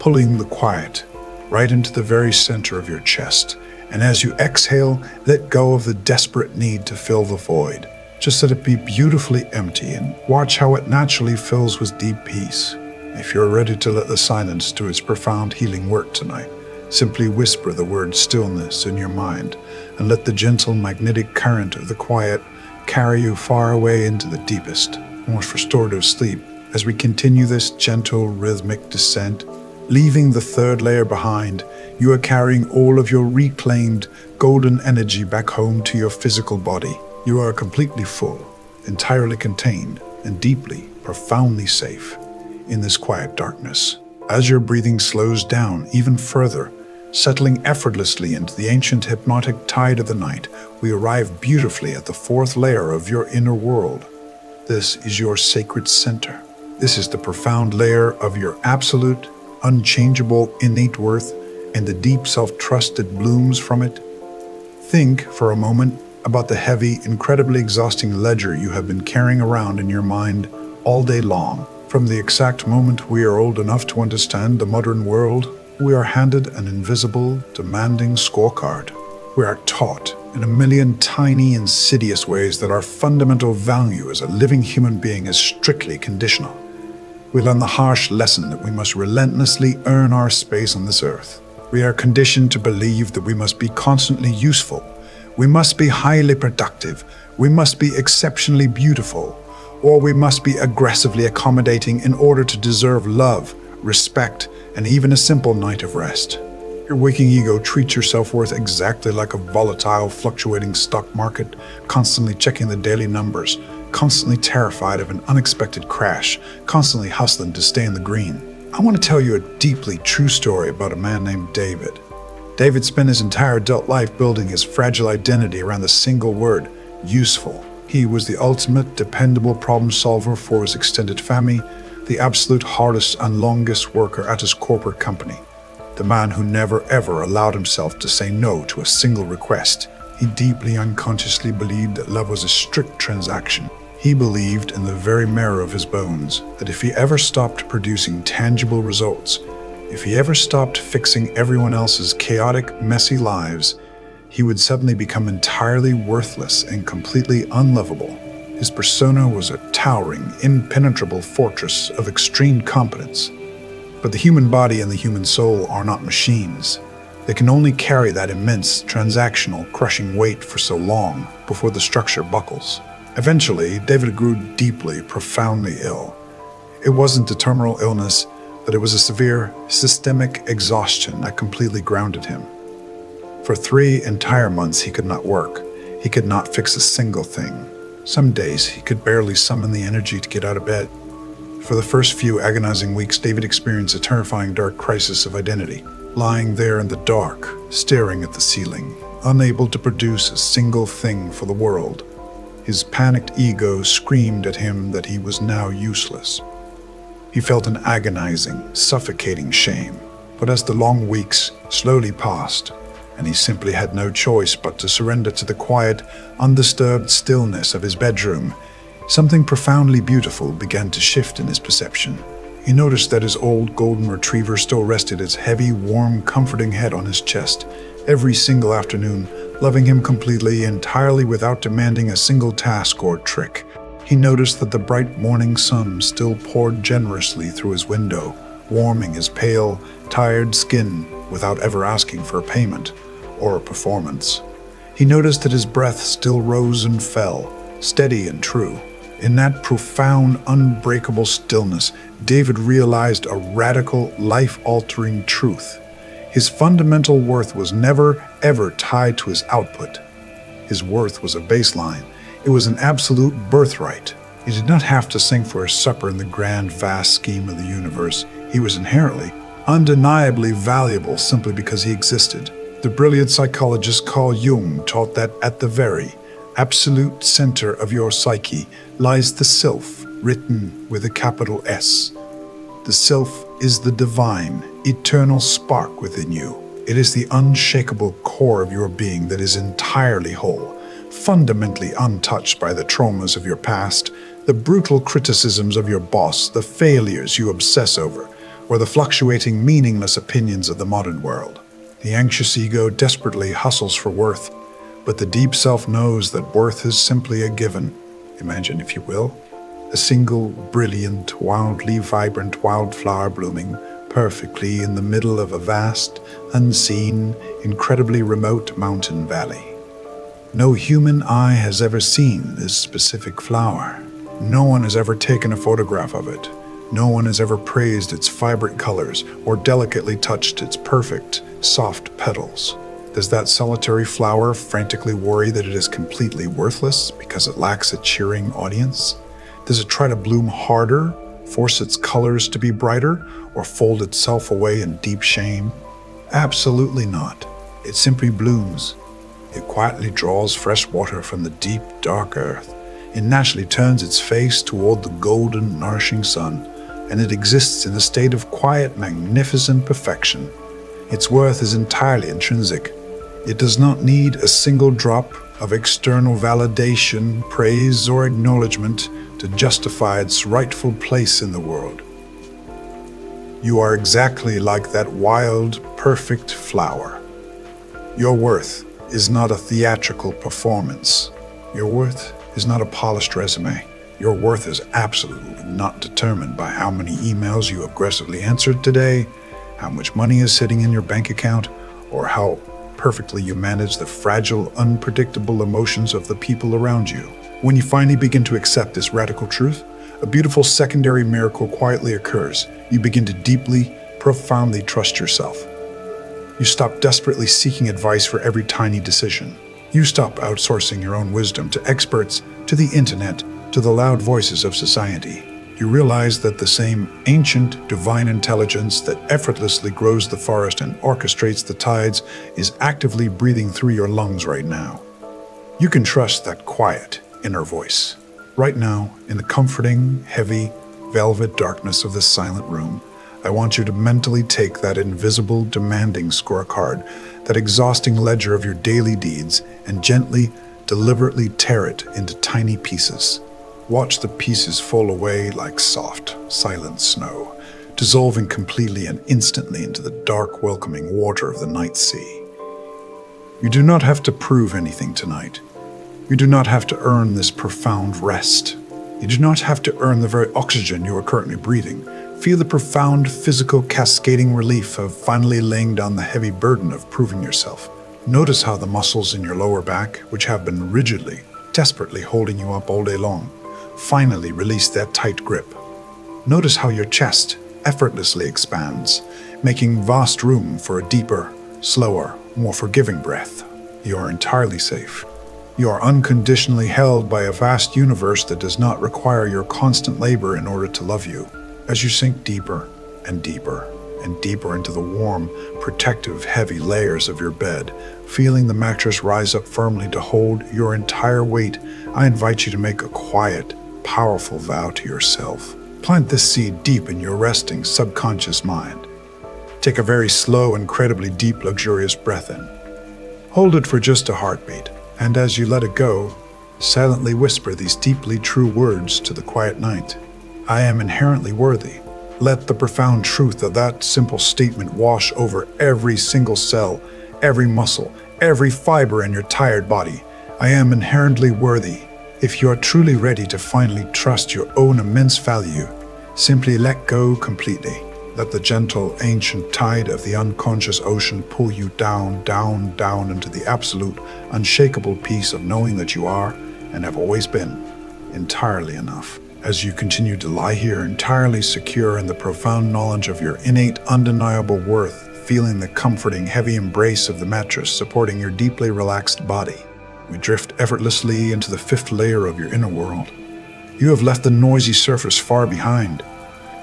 pulling the quiet right into the very center of your chest. And as you exhale, let go of the desperate need to fill the void. Just let it be beautifully empty and watch how it naturally fills with deep peace. If you're ready to let the silence do its profound healing work tonight, simply whisper the word stillness in your mind and let the gentle magnetic current of the quiet carry you far away into the deepest, most restorative sleep. As we continue this gentle, rhythmic descent, leaving the third layer behind, you are carrying all of your reclaimed golden energy back home to your physical body. You are completely full, entirely contained, and deeply, profoundly safe in this quiet darkness. As your breathing slows down even further, settling effortlessly into the ancient hypnotic tide of the night, we arrive beautifully at the fourth layer of your inner world. This is your sacred center. This is the profound layer of your absolute, unchangeable, innate worth and the deep self-trust that blooms from it. Think for a moment about the heavy, incredibly exhausting ledger you have been carrying around in your mind all day long. From the exact moment we are old enough to understand the modern world, we are handed an invisible, demanding scorecard. We are taught in a million tiny, insidious ways that our fundamental value as a living human being is strictly conditional. We learn the harsh lesson that we must relentlessly earn our space on this earth. We are conditioned to believe that we must be constantly useful. We must be highly productive. We must be exceptionally beautiful. Or we must be aggressively accommodating in order to deserve love, respect, and even a simple night of rest. Your waking ego treats your self-worth exactly like a volatile, fluctuating stock market, constantly checking the daily numbers, constantly terrified of an unexpected crash, constantly hustling to stay in the green. I want to tell you a deeply true story about a man named David. David spent his entire adult life building his fragile identity around the single word, useful. He was the ultimate, dependable problem solver for his extended family, the absolute hardest and longest worker at his corporate company. The man who never ever allowed himself to say no to a single request. He deeply unconsciously believed that love was a strict transaction. He believed in the very marrow of his bones that if he ever stopped producing tangible results, if he ever stopped fixing everyone else's chaotic, messy lives, he would suddenly become entirely worthless and completely unlovable. His persona was a towering, impenetrable fortress of extreme competence. But the human body and the human soul are not machines. They can only carry that immense, transactional, crushing weight for so long before the structure buckles. Eventually, David grew deeply, profoundly ill. It wasn't a terminal illness, but it was a severe, systemic exhaustion that completely grounded him. For 3 entire months, he could not work. He could not fix a single thing. Some days, he could barely summon the energy to get out of bed. For the first few agonizing weeks, David experienced a terrifying dark crisis of identity, lying there in the dark, staring at the ceiling, unable to produce a single thing for the world. His panicked ego screamed at him that he was now useless. He felt an agonizing, suffocating shame. But as the long weeks slowly passed, and he simply had no choice but to surrender to the quiet, undisturbed stillness of his bedroom, something profoundly beautiful began to shift in his perception. He noticed that his old golden retriever still rested its heavy, warm, comforting head on his chest every single afternoon, loving him completely, entirely without demanding a single task or trick. He noticed that the bright morning sun still poured generously through his window, warming his pale, tired skin without ever asking for a payment or a performance. He noticed that his breath still rose and fell, steady and true. In that profound, unbreakable stillness, David realized a radical, life-altering truth. His fundamental worth was never, ever tied to his output. His worth was a baseline. It was an absolute birthright. He did not have to sing for his supper in the grand, vast scheme of the universe. He was inherently, undeniably valuable simply because he existed. The brilliant psychologist Carl Jung taught that at the very absolute center of your psyche lies the self, written with a capital S. The self is the divine, eternal spark within you. It is the unshakable core of your being that is entirely whole, fundamentally untouched by the traumas of your past, the brutal criticisms of your boss, the failures you obsess over, or the fluctuating, meaningless opinions of the modern world. The anxious ego desperately hustles for worth, but the deep self knows that worth is simply a given. Imagine, if you will, a single, brilliant, wildly vibrant wildflower blooming perfectly in the middle of a vast, unseen, incredibly remote mountain valley. No human eye has ever seen this specific flower. No one has ever taken a photograph of it. No one has ever praised its vibrant colors or delicately touched its perfect, soft petals. Does that solitary flower frantically worry that it is completely worthless because it lacks a cheering audience? Does it try to bloom harder, force its colors to be brighter, or fold itself away in deep shame? Absolutely not. It simply blooms. It quietly draws fresh water from the deep, dark earth. It naturally turns its face toward the golden, nourishing sun, and it exists in a state of quiet, magnificent perfection. Its worth is entirely intrinsic. It does not need a single drop of external validation, praise, or acknowledgement to justify its rightful place in the world. You are exactly like that wild, perfect flower. Your worth is not a theatrical performance. Your worth is not a polished resume. Your worth is absolutely not determined by how many emails you aggressively answered today, how much money is sitting in your bank account, or how perfectly you manage the fragile, unpredictable emotions of the people around you. When you finally begin to accept this radical truth, a beautiful secondary miracle quietly occurs. You begin to deeply, profoundly trust yourself. You stop desperately seeking advice for every tiny decision. You stop outsourcing your own wisdom to experts, to the internet, to the loud voices of society. You realize that the same ancient, divine intelligence that effortlessly grows the forest and orchestrates the tides is actively breathing through your lungs right now. You can trust that quiet, inner voice. Right now, in the comforting, heavy, velvet darkness of this silent room, I want you to mentally take that invisible, demanding scorecard, that exhausting ledger of your daily deeds, and gently, deliberately tear it into tiny pieces. Watch the pieces fall away like soft, silent snow, dissolving completely and instantly into the dark, welcoming water of the night sea. You do not have to prove anything tonight. You do not have to earn this profound rest. You do not have to earn the very oxygen you are currently breathing. Feel the profound physical cascading relief of finally laying down the heavy burden of proving yourself. Notice how the muscles in your lower back, which have been rigidly, desperately holding you up all day long, finally release that tight grip. Notice how your chest effortlessly expands, making vast room for a deeper, slower, more forgiving breath. You are entirely safe. You are unconditionally held by a vast universe that does not require your constant labor in order to love you. As you sink deeper and deeper and deeper into the warm, protective, heavy layers of your bed, feeling the mattress rise up firmly to hold your entire weight, I invite you to make a quiet, powerful vow to yourself. Plant this seed deep in your resting, subconscious mind. Take a very slow, incredibly deep, luxurious breath in. Hold it for just a heartbeat, and as you let it go, silently whisper these deeply true words to the quiet night. I am inherently worthy. Let the profound truth of that simple statement wash over every single cell, every muscle, every fiber in your tired body. I am inherently worthy. If you are truly ready to finally trust your own immense value, simply let go completely. Let the gentle, ancient tide of the unconscious ocean pull you down, down, down into the absolute, unshakable peace of knowing that you are, and have always been, entirely enough. As you continue to lie here entirely secure in the profound knowledge of your innate, undeniable worth, feeling the comforting, heavy embrace of the mattress supporting your deeply relaxed body, we drift effortlessly into the fifth layer of your inner world. You have left the noisy surface far behind.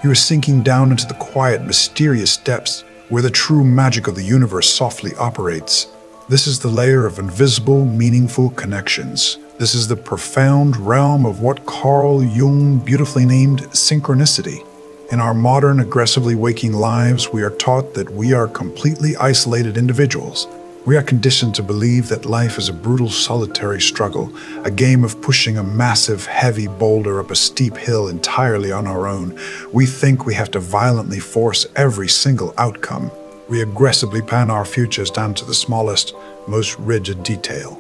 You are sinking down into the quiet, mysterious depths where the true magic of the universe softly operates. This is the layer of invisible, meaningful connections. This is the profound realm of what Carl Jung beautifully named synchronicity. In our modern, aggressively waking lives, we are taught that we are completely isolated individuals. We are conditioned to believe that life is a brutal, solitary struggle, a game of pushing a massive, heavy boulder up a steep hill entirely on our own. We think we have to violently force every single outcome. We aggressively plan our futures down to the smallest, most rigid detail.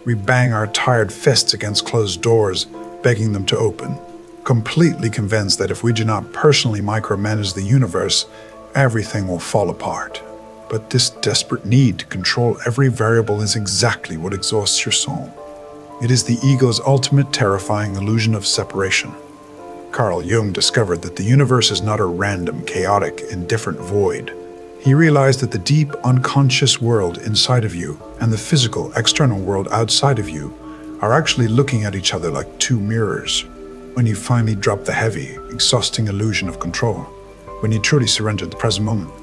We bang our tired fists against closed doors, begging them to open, completely convinced that if we do not personally micromanage the universe, everything will fall apart. But this desperate need to control every variable is exactly what exhausts your soul. It is the ego's ultimate terrifying illusion of separation. Carl Jung discovered that the universe is not a random, chaotic, indifferent void. He realized that the deep, unconscious world inside of you and the physical, external world outside of you are actually looking at each other like two mirrors. When you finally drop the heavy, exhausting illusion of control, when you truly surrender the present moment,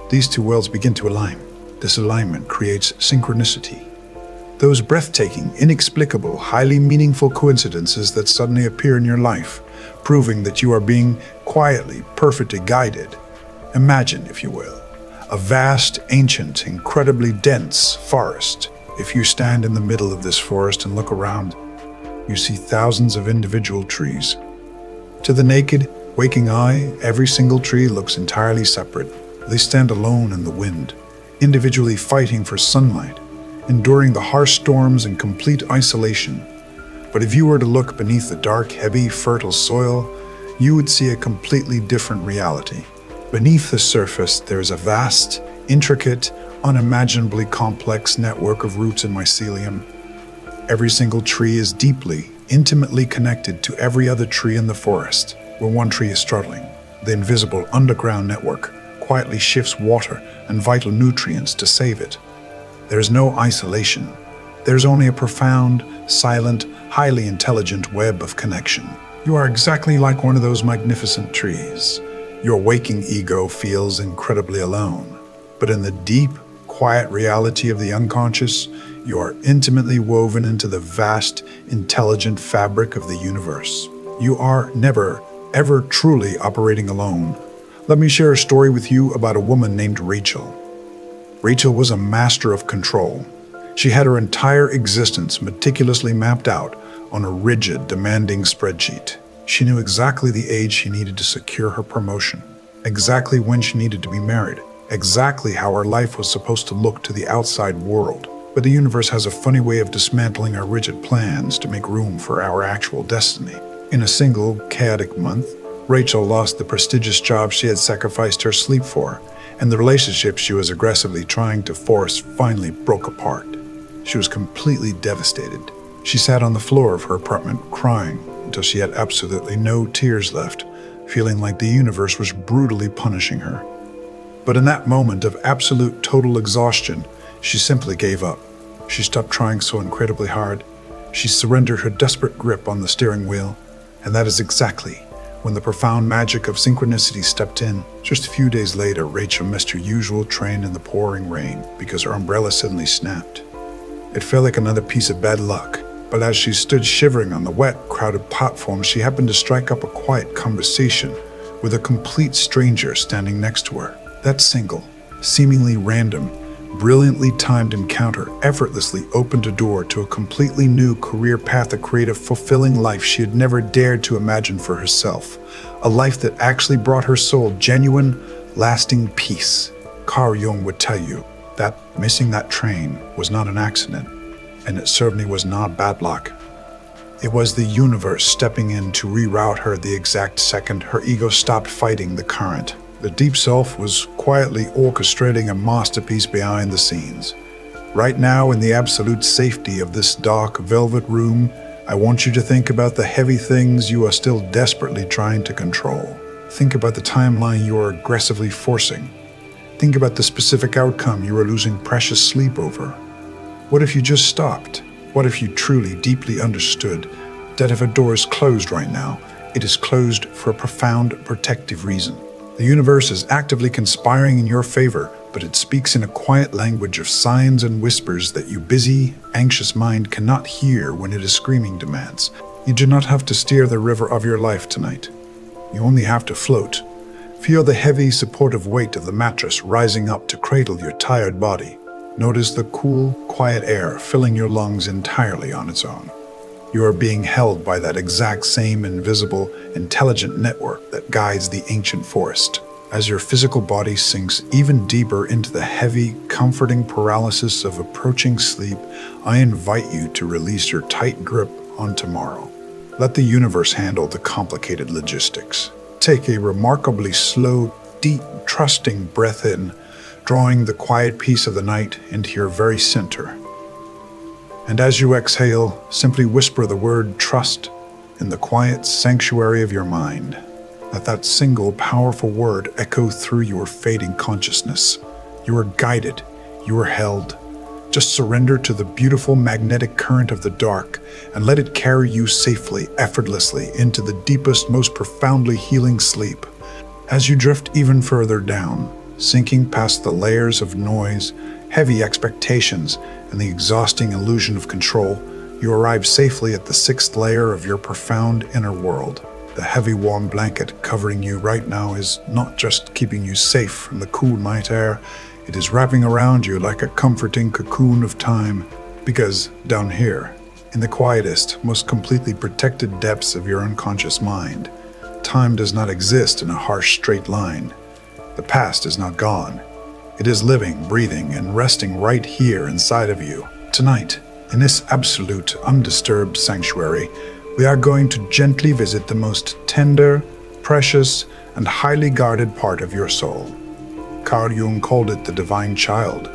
these two worlds begin to align. This alignment creates synchronicity. Those breathtaking, inexplicable, highly meaningful coincidences that suddenly appear in your life, proving that you are being quietly, perfectly guided. Imagine, if you will, a vast, ancient, incredibly dense forest. If you stand in the middle of this forest and look around, you see thousands of individual trees. To the naked, waking eye, every single tree looks entirely separate. They stand alone in the wind, individually fighting for sunlight, enduring the harsh storms in complete isolation. But if you were to look beneath the dark, heavy, fertile soil, you would see a completely different reality. Beneath the surface, there's a vast, intricate, unimaginably complex network of roots and mycelium. Every single tree is deeply, intimately connected to every other tree in the forest. When one tree is struggling, the invisible underground network quietly shifts water and vital nutrients to save it. There's no isolation. There's only a profound, silent, highly intelligent web of connection. You are exactly like one of those magnificent trees. Your waking ego feels incredibly alone. But in the deep, quiet reality of the unconscious, you are intimately woven into the vast, intelligent fabric of the universe. You are never, ever truly operating alone. Let me share a story with you about a woman named Rachel. Rachel was a master of control. She had her entire existence meticulously mapped out on a rigid, demanding spreadsheet. She knew exactly the age she needed to secure her promotion, exactly when she needed to be married, exactly how her life was supposed to look to the outside world. But the universe has a funny way of dismantling our rigid plans to make room for our actual destiny. In a single, chaotic month, Rachel lost the prestigious job she had sacrificed her sleep for, and the relationship she was aggressively trying to force finally broke apart. She was completely devastated. She sat on the floor of her apartment crying until she had absolutely no tears left, feeling like the universe was brutally punishing her. But in that moment of absolute total exhaustion, she simply gave up. She stopped trying so incredibly hard. She surrendered her desperate grip on the steering wheel, and that is exactly when the profound magic of synchronicity stepped in. Just a few days later, Rachel missed her usual train in the pouring rain because her umbrella suddenly snapped. It felt like another piece of bad luck, but as she stood shivering on the wet, crowded platform, she happened to strike up a quiet conversation with a complete stranger standing next to her. That single, seemingly random, brilliantly timed encounter effortlessly opened a door to a completely new career path, a creative, fulfilling life she had never dared to imagine for herself. A life that actually brought her soul genuine, lasting peace. Carl Jung would tell you that missing that train was not an accident, and it certainly was not bad luck. It was the universe stepping in to reroute her the exact second her ego stopped fighting the current. The deep self was quietly orchestrating a masterpiece behind the scenes. Right now, in the absolute safety of this dark velvet room, I want you to think about the heavy things you are still desperately trying to control. Think about the timeline you are aggressively forcing. Think about the specific outcome you are losing precious sleep over. What if you just stopped? What if you truly, deeply understood that if a door is closed right now, it is closed for a profound, protective reason? The universe is actively conspiring in your favor, but it speaks in a quiet language of signs and whispers that your busy, anxious mind cannot hear when it is screaming demands. You do not have to steer the river of your life tonight. You only have to float. Feel the heavy, supportive weight of the mattress rising up to cradle your tired body. Notice the cool, quiet air filling your lungs entirely on its own. You are being held by that exact same invisible, intelligent network that guides the ancient forest. As your physical body sinks even deeper into the heavy, comforting paralysis of approaching sleep, I invite you to release your tight grip on tomorrow. Let the universe handle the complicated logistics. Take a remarkably slow, deep, trusting breath in, drawing the quiet peace of the night into your very center. And as you exhale, simply whisper the word trust in the quiet sanctuary of your mind. Let that single powerful word echo through your fading consciousness. You are guided. You are held. Just surrender to the beautiful magnetic current of the dark and let it carry you safely, effortlessly into the deepest, most profoundly healing sleep. As you drift even further down, sinking past the layers of noise, heavy expectations, and the exhausting illusion of control, you arrive safely at the sixth layer of your profound inner world. The heavy warm blanket covering you right now is not just keeping you safe from the cool night air, it is wrapping around you like a comforting cocoon of time. Because down here, in the quietest, most completely protected depths of your unconscious mind, time does not exist in a harsh straight line. The past is not gone. It is living, breathing, and resting right here inside of you. Tonight, In this absolute, undisturbed sanctuary, we are going to gently visit the most tender, precious, and highly guarded part of your soul. Carl Jung called it the divine child.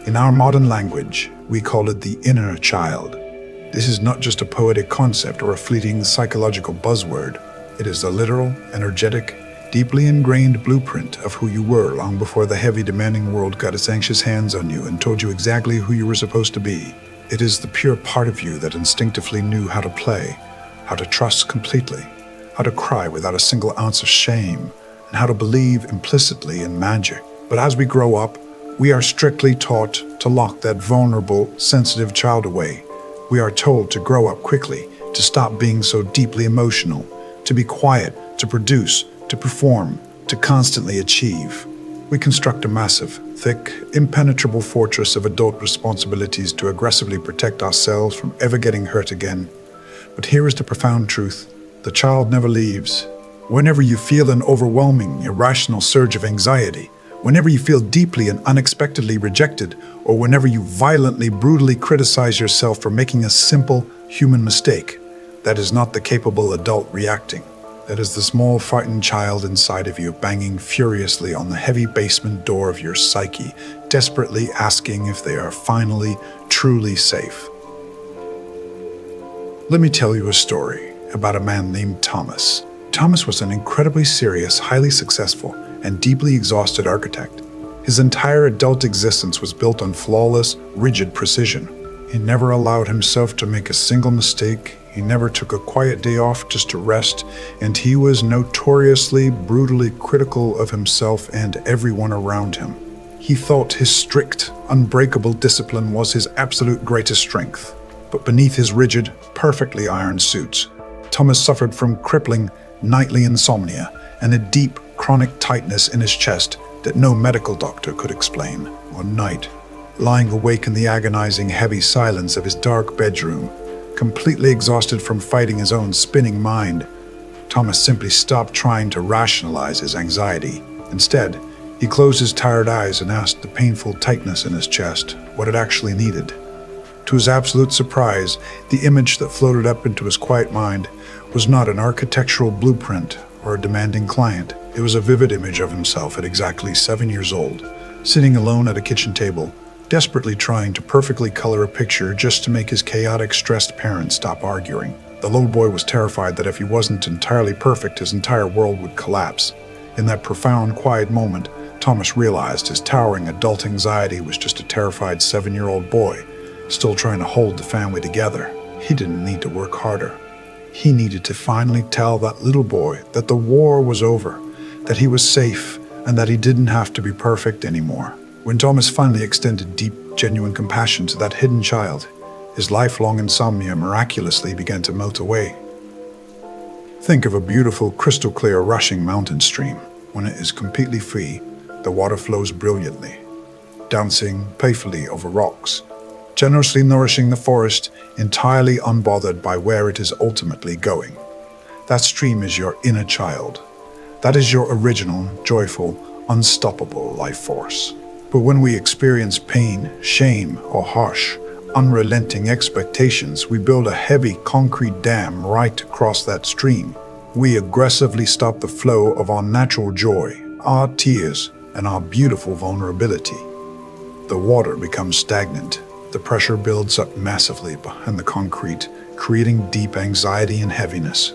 In our modern language, we call it the inner child. This is not just a poetic concept or a fleeting psychological buzzword. It is the literal, energetic, deeply ingrained blueprint of who you were long before the heavy, demanding world got its anxious hands on you and told you exactly who you were supposed to be. It is the pure part of you that instinctively knew how to play, how to trust completely, how to cry without a single ounce of shame, and how to believe implicitly in magic. But as we grow up, we are strictly taught to lock that vulnerable, sensitive child away. We are told to grow up quickly, to stop being so deeply emotional, to be quiet, to produce, to perform, to constantly achieve. We construct a massive, thick, impenetrable fortress of adult responsibilities to aggressively protect ourselves from ever getting hurt again. But here is the profound truth. The child never leaves. Whenever you feel an overwhelming, irrational surge of anxiety, whenever you feel deeply and unexpectedly rejected, or whenever you violently, brutally criticize yourself for making a simple human mistake, that is not the capable adult reacting. That is the small, frightened child inside of you banging furiously on the heavy basement door of your psyche, desperately asking if they are finally, truly safe. Let me tell you a story about a man named Thomas. Thomas was an incredibly serious, highly successful, and deeply exhausted architect. His entire adult existence was built on flawless, rigid precision. He never allowed himself to make a single mistake. He never took a quiet day off just to rest, and he was notoriously, brutally critical of himself and everyone around him. He thought his strict, unbreakable discipline was his absolute greatest strength. But beneath his rigid, perfectly ironed suits, Thomas suffered from crippling, nightly insomnia and a deep, chronic tightness in his chest that no medical doctor could explain. One night, lying awake in the agonizing, heavy silence of his dark bedroom, completely exhausted from fighting his own spinning mind, Thomas simply stopped trying to rationalize his anxiety. Instead, he closed his tired eyes and asked the painful tightness in his chest what it actually needed. To his absolute surprise, the image that floated up into his quiet mind was not an architectural blueprint or a demanding client. It was a vivid image of himself at exactly 7 years old, sitting alone at a kitchen table, desperately trying to perfectly color a picture just to make his chaotic, stressed parents stop arguing. The little boy was terrified that if he wasn't entirely perfect, his entire world would collapse. In that profound, quiet moment, Thomas realized his towering adult anxiety was just a terrified 7-year-old boy, still trying to hold the family together. He didn't need to work harder. He needed to finally tell that little boy that the war was over, that he was safe, and that he didn't have to be perfect anymore. When Thomas finally extended deep, genuine compassion to that hidden child, his lifelong insomnia miraculously began to melt away. Think of a beautiful, crystal-clear, rushing mountain stream. When it is completely free, the water flows brilliantly, dancing playfully over rocks, generously nourishing the forest, entirely unbothered by where it is ultimately going. That stream is your inner child. That is your original, joyful, unstoppable life force. But when we experience pain, shame, or harsh, unrelenting expectations, we build a heavy concrete dam right across that stream. We aggressively stop the flow of our natural joy, our tears, and our beautiful vulnerability. The water becomes stagnant. The pressure builds up massively behind the concrete, creating deep anxiety and heaviness.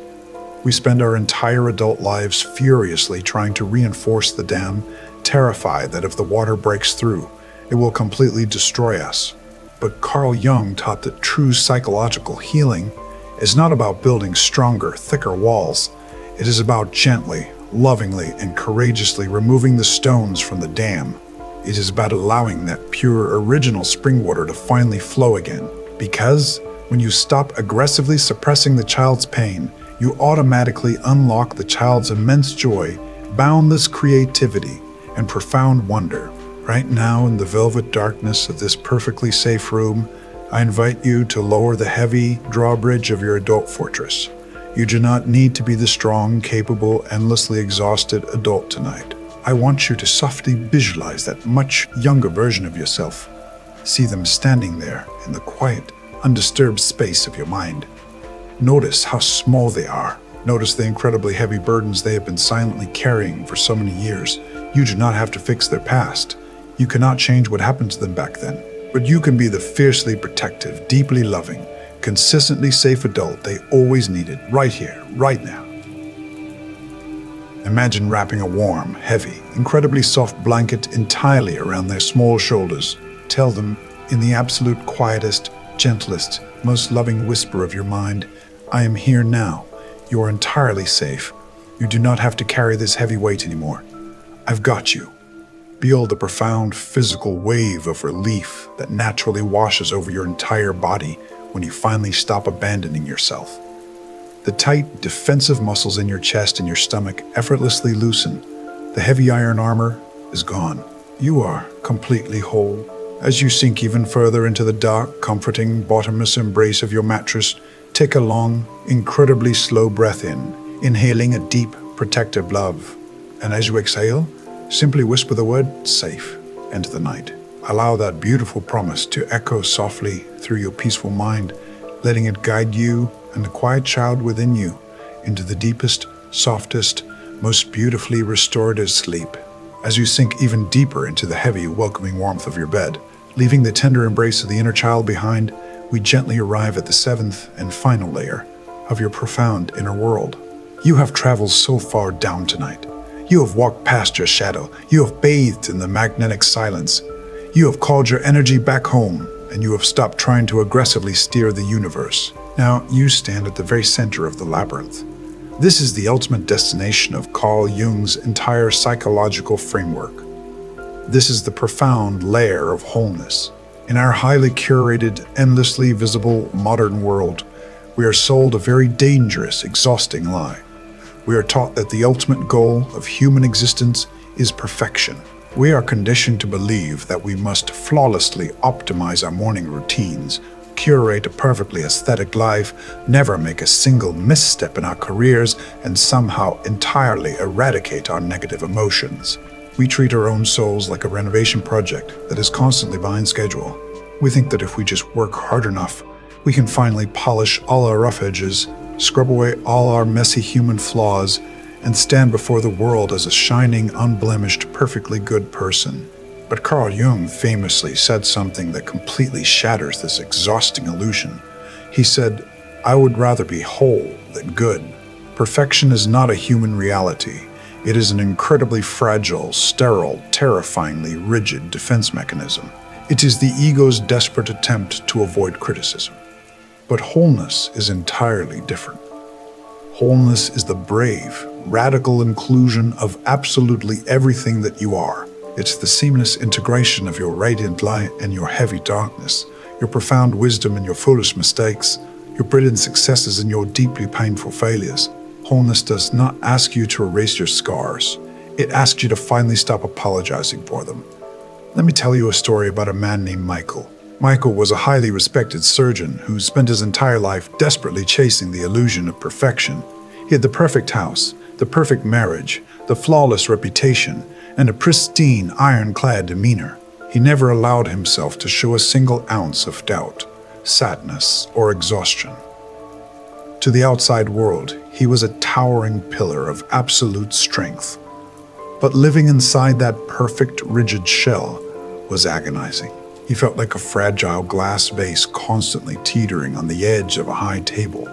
We spend our entire adult lives furiously trying to reinforce the dam, terrified that if the water breaks through, it will completely destroy us. But Carl Jung taught that true psychological healing is not about building stronger, thicker walls. It is about gently, lovingly, and courageously removing the stones from the dam. It is about allowing that pure, original spring water to finally flow again. Because when you stop aggressively suppressing the child's pain, you automatically unlock the child's immense joy, boundless creativity, and profound wonder. Right now, in the velvet darkness of this perfectly safe room, I invite you to lower the heavy drawbridge of your adult fortress. You do not need to be the strong, capable, endlessly exhausted adult tonight. I want you to softly visualize that much younger version of yourself. See them standing there in the quiet, undisturbed space of your mind. Notice how small they are. Notice the incredibly heavy burdens they have been silently carrying for so many years. You do not have to fix their past. You cannot change what happened to them back then. But you can be the fiercely protective, deeply loving, consistently safe adult they always needed, right here, right now. Imagine wrapping a warm, heavy, incredibly soft blanket entirely around their small shoulders. Tell them, in the absolute quietest, gentlest, most loving whisper of your mind, I am here now. You are entirely safe. You do not have to carry this heavy weight anymore. I've got you. Feel the profound physical wave of relief that naturally washes over your entire body when you finally stop abandoning yourself. The tight, defensive muscles in your chest and your stomach effortlessly loosen. The heavy iron armor is gone. You are completely whole. As you sink even further into the dark, comforting, bottomless embrace of your mattress, take a long, incredibly slow breath in, inhaling a deep, protective love. And as you exhale, simply whisper the word safe into the night. Allow that beautiful promise to echo softly through your peaceful mind, letting it guide you and the quiet child within you into the deepest, softest, most beautifully restorative sleep. As you sink even deeper into the heavy, welcoming warmth of your bed, leaving the tender embrace of the inner child behind, we gently arrive at the seventh and final layer of your profound inner world. You have traveled so far down tonight. You have walked past your shadow. You have bathed in the magnetic silence. You have called your energy back home, and you have stopped trying to aggressively steer the universe. Now you stand at the very center of the labyrinth. This is the ultimate destination of Carl Jung's entire psychological framework. This is the profound layer of wholeness. In our highly curated, endlessly visible modern world, we are sold a very dangerous, exhausting lie. We are taught that the ultimate goal of human existence is perfection. We are conditioned to believe that we must flawlessly optimize our morning routines, curate a perfectly aesthetic life, never make a single misstep in our careers, and somehow entirely eradicate our negative emotions. We treat our own souls like a renovation project that is constantly behind schedule. We think that if we just work hard enough, we can finally polish all our rough edges, scrub away all our messy human flaws, and stand before the world as a shining, unblemished, perfectly good person. But Carl Jung famously said something that completely shatters this exhausting illusion. He said, I would rather be whole than good. Perfection is not a human reality. It is an incredibly fragile, sterile, terrifyingly rigid defense mechanism. It is the ego's desperate attempt to avoid criticism. But wholeness is entirely different. Wholeness is the brave, radical inclusion of absolutely everything that you are. It's the seamless integration of your radiant light and your heavy darkness, your profound wisdom and your foolish mistakes, your brilliant successes and your deeply painful failures. Wholeness does not ask you to erase your scars. It asks you to finally stop apologizing for them. Let me tell you a story about a man named Michael. Michael was a highly respected surgeon who spent his entire life desperately chasing the illusion of perfection. He had the perfect house, the perfect marriage, the flawless reputation, and a pristine, ironclad demeanor. He never allowed himself to show a single ounce of doubt, sadness, or exhaustion. To the outside world, he was a towering pillar of absolute strength. But living inside that perfect, rigid shell was agonizing. He felt like a fragile glass vase constantly teetering on the edge of a high table.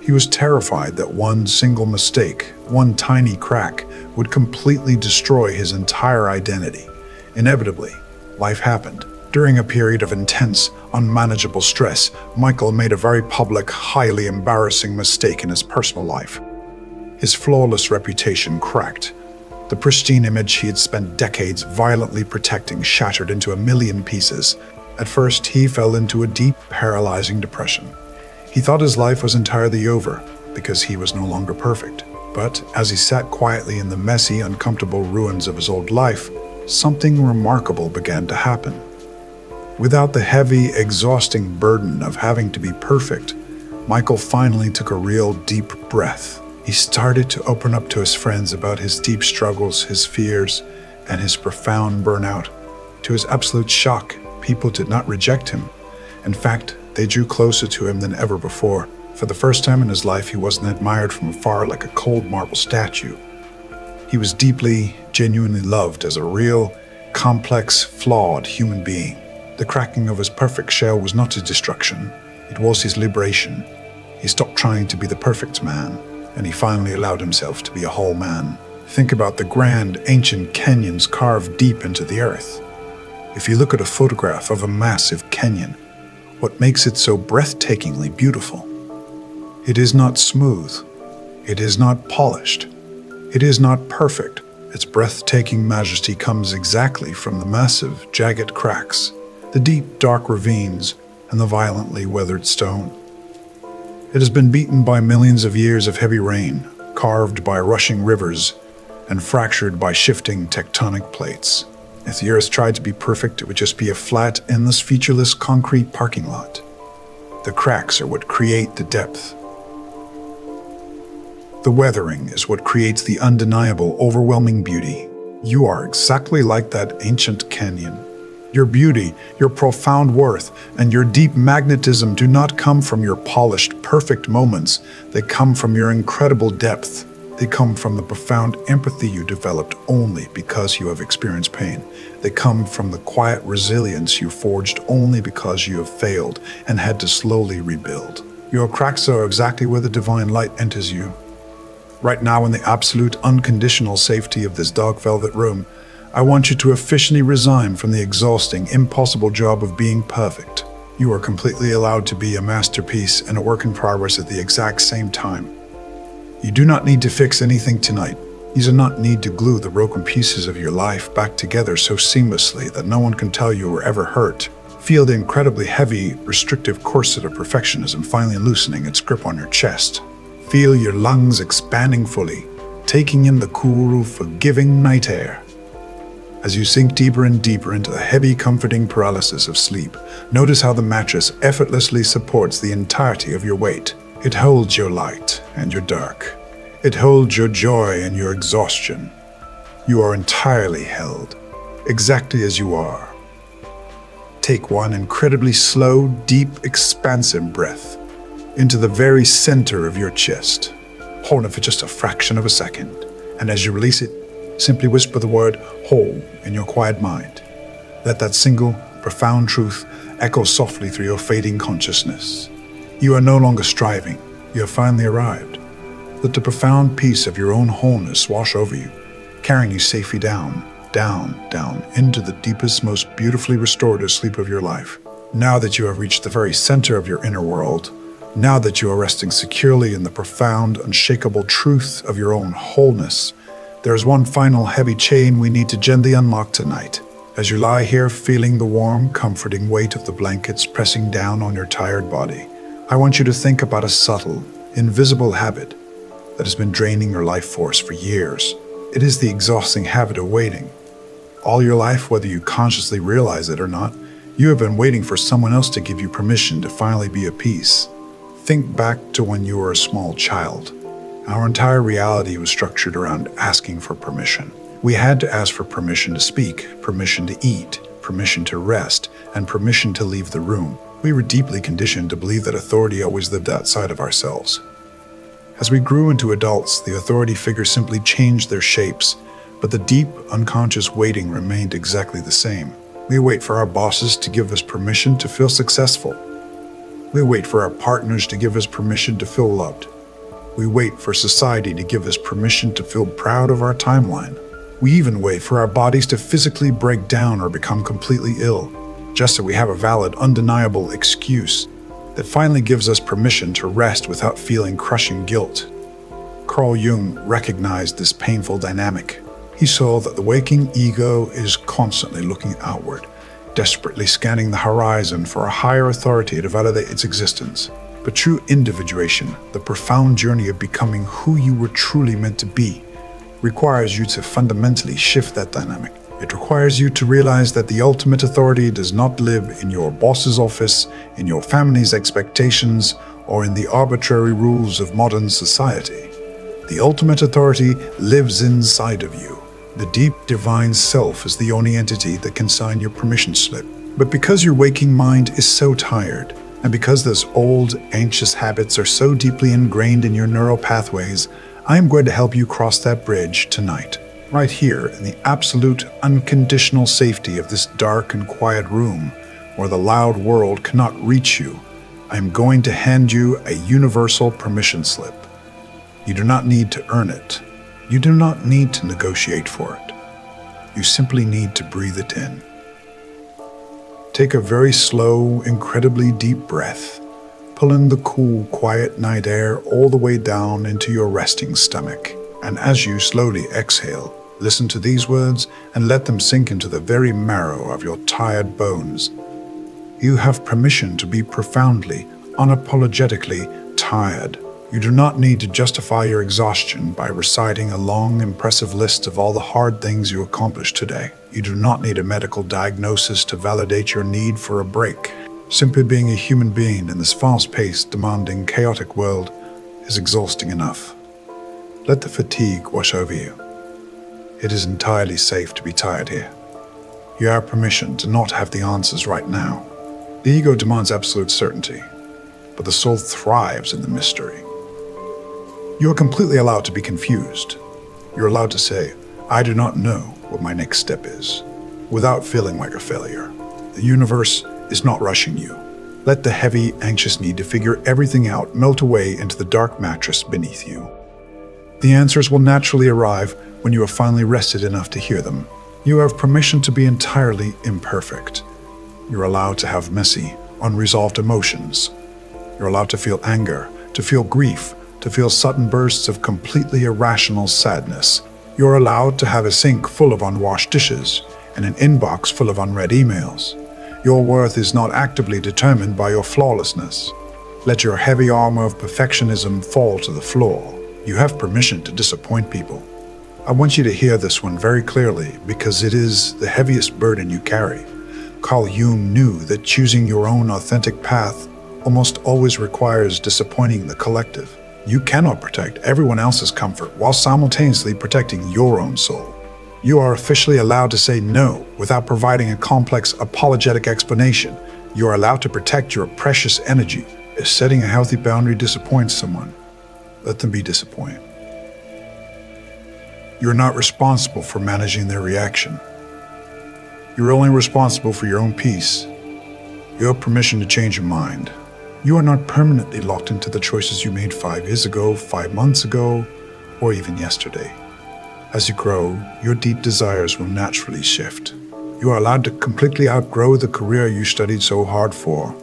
He was terrified that one single mistake, one tiny crack, would completely destroy his entire identity. Inevitably, life happened. During a period of intense, unmanageable stress, Michael made a very public, highly embarrassing mistake in his personal life. His flawless reputation cracked. The pristine image he had spent decades violently protecting shattered into a million pieces. At first, he fell into a deep, paralyzing depression. He thought his life was entirely over because he was no longer perfect. But as he sat quietly in the messy, uncomfortable ruins of his old life, something remarkable began to happen. Without the heavy, exhausting burden of having to be perfect, Michael finally took a real deep breath. He started to open up to his friends about his deep struggles, his fears, and his profound burnout. To his absolute shock, people did not reject him. In fact, They drew closer to him than ever before. For the first time in his life, he wasn't admired from afar like a cold marble statue. He was deeply, genuinely loved as a real, complex, flawed human being. The cracking of his perfect shell was not his destruction. It was his liberation. He stopped trying to be the perfect man, and he finally allowed himself to be a whole man. Think about the grand, ancient canyons carved deep into the earth. If you look at a photograph of a massive canyon, what makes it so breathtakingly beautiful? It is not smooth. It is not polished. It is not perfect. Its breathtaking majesty comes exactly from the massive, jagged cracks, the deep, dark ravines, and the violently weathered stone. It has been beaten by millions of years of heavy rain, carved by rushing rivers, and fractured by shifting tectonic plates. If the earth tried to be perfect, it would just be a flat, endless, featureless concrete parking lot. The cracks are what create the depth. The weathering is what creates the undeniable, overwhelming beauty. You are exactly like that ancient canyon. Your beauty, your profound worth, and your deep magnetism do not come from your polished, perfect moments. They come from your incredible depth. They come from the profound empathy you developed only because you have experienced pain. They come from the quiet resilience you forged only because you have failed and had to slowly rebuild. Your cracks are exactly where the divine light enters you. Right now, in the absolute, unconditional safety of this dark velvet room, I want you to officially resign from the exhausting, impossible job of being perfect. You are completely allowed to be a masterpiece and a work in progress at the exact same time. You do not need to fix anything tonight. You do not need to glue the broken pieces of your life back together so seamlessly that no one can tell you were ever hurt. Feel the incredibly heavy, restrictive corset of perfectionism finally loosening its grip on your chest. Feel your lungs expanding fully, taking in the cool, forgiving night air. As you sink deeper and deeper into the heavy, comforting paralysis of sleep, notice how the mattress effortlessly supports the entirety of your weight. It holds your light and your dark. It holds your joy and your exhaustion. You are entirely held, exactly as you are. Take one incredibly slow, deep, expansive breath into the very center of your chest. Hold it for just a fraction of a second, and as you release it, simply whisper the word whole in your quiet mind. Let that single, profound truth echo softly through your fading consciousness. You are no longer striving. You have finally arrived. Let the profound peace of your own wholeness wash over you, carrying you safely down, down, into the deepest, most beautifully restorative sleep of your life. Now that you have reached the very center of your inner world, now that you are resting securely in the profound, unshakable truth of your own wholeness, there is one final heavy chain we need to gently unlock tonight. As you lie here feeling the warm, comforting weight of the blankets pressing down on your tired body, I want you to think about a subtle, invisible habit that has been draining your life force for years. It is the exhausting habit of waiting. All your life, whether you consciously realize it or not, you have been waiting for someone else to give you permission to finally be at peace. Think back to when you were a small child. Our entire reality was structured around asking for permission. We had to ask for permission to speak, permission to eat, permission to rest, and permission to leave the room. We were deeply conditioned to believe that authority always lived outside of ourselves. As we grew into adults, the authority figures simply changed their shapes, but the deep, unconscious waiting remained exactly the same. We wait for our bosses to give us permission to feel successful. We wait for our partners to give us permission to feel loved. We wait for society to give us permission to feel proud of our timeline. We even wait for our bodies to physically break down or become completely ill, just so we have a valid, undeniable excuse that finally gives us permission to rest without feeling crushing guilt. Carl Jung recognized this painful dynamic. He saw that the waking ego is constantly looking outward, desperately scanning the horizon for a higher authority to validate its existence. But true individuation, the profound journey of becoming who you were truly meant to be, requires you to fundamentally shift that dynamic. It requires you to realize that the ultimate authority does not live in your boss's office, in your family's expectations, or in the arbitrary rules of modern society. The ultimate authority lives inside of you. The deep divine self is the only entity that can sign your permission slip. But because your waking mind is so tired, And because those old, anxious habits are so deeply ingrained in your neural pathways, I am going to help you cross that bridge tonight, right here in the absolute, unconditional safety of this dark and quiet room, where the loud world cannot reach you. I am going to hand you a universal permission slip. You do not need to earn it. You do not need to negotiate for it. You simply need to breathe it in. Take a very slow, incredibly deep breath. Pull in the cool, quiet night air all the way down into your resting stomach. And as you slowly exhale, listen to these words and let them sink into the very marrow of your tired bones. You have permission to be profoundly, unapologetically tired. You do not need to justify your exhaustion by reciting a long, impressive list of all the hard things you accomplished today. You do not need a medical diagnosis to validate your need for a break. Simply being a human being in this fast-paced, demanding, chaotic world is exhausting enough. Let the fatigue wash over you. It is entirely safe to be tired here. You have permission to not have the answers right now. The ego demands absolute certainty, but the soul thrives in the mystery. You are completely allowed to be confused. You're allowed to say, I do not know what my next step is, without feeling like a failure. The universe is not rushing you. Let the heavy, anxious need to figure everything out melt away into the dark mattress beneath you. The answers will naturally arrive when you are finally rested enough to hear them. You have permission to be entirely imperfect. You're allowed to have messy, unresolved emotions. You're allowed to feel anger, to feel grief, to feel sudden bursts of completely irrational sadness. You're allowed to have a sink full of unwashed dishes and an inbox full of unread emails. Your worth is not actively determined by your flawlessness. Let your heavy armor of perfectionism fall to the floor. You have permission to disappoint people. I want you to hear this one very clearly because it is the heaviest burden you carry. Carl Jung knew that choosing your own authentic path almost always requires disappointing the collective. You cannot protect everyone else's comfort while simultaneously protecting your own soul. You are officially allowed to say no without providing a complex apologetic explanation. You are allowed to protect your precious energy. If setting a healthy boundary disappoints someone, let them be disappointed. You're not responsible for managing their reaction. You're only responsible for your own peace. You have permission to change your mind. You are not permanently locked into the choices you made 5 years ago, 5 months ago, or even yesterday. As you grow, your deep desires will naturally shift. You are allowed to completely outgrow the career you studied so hard for.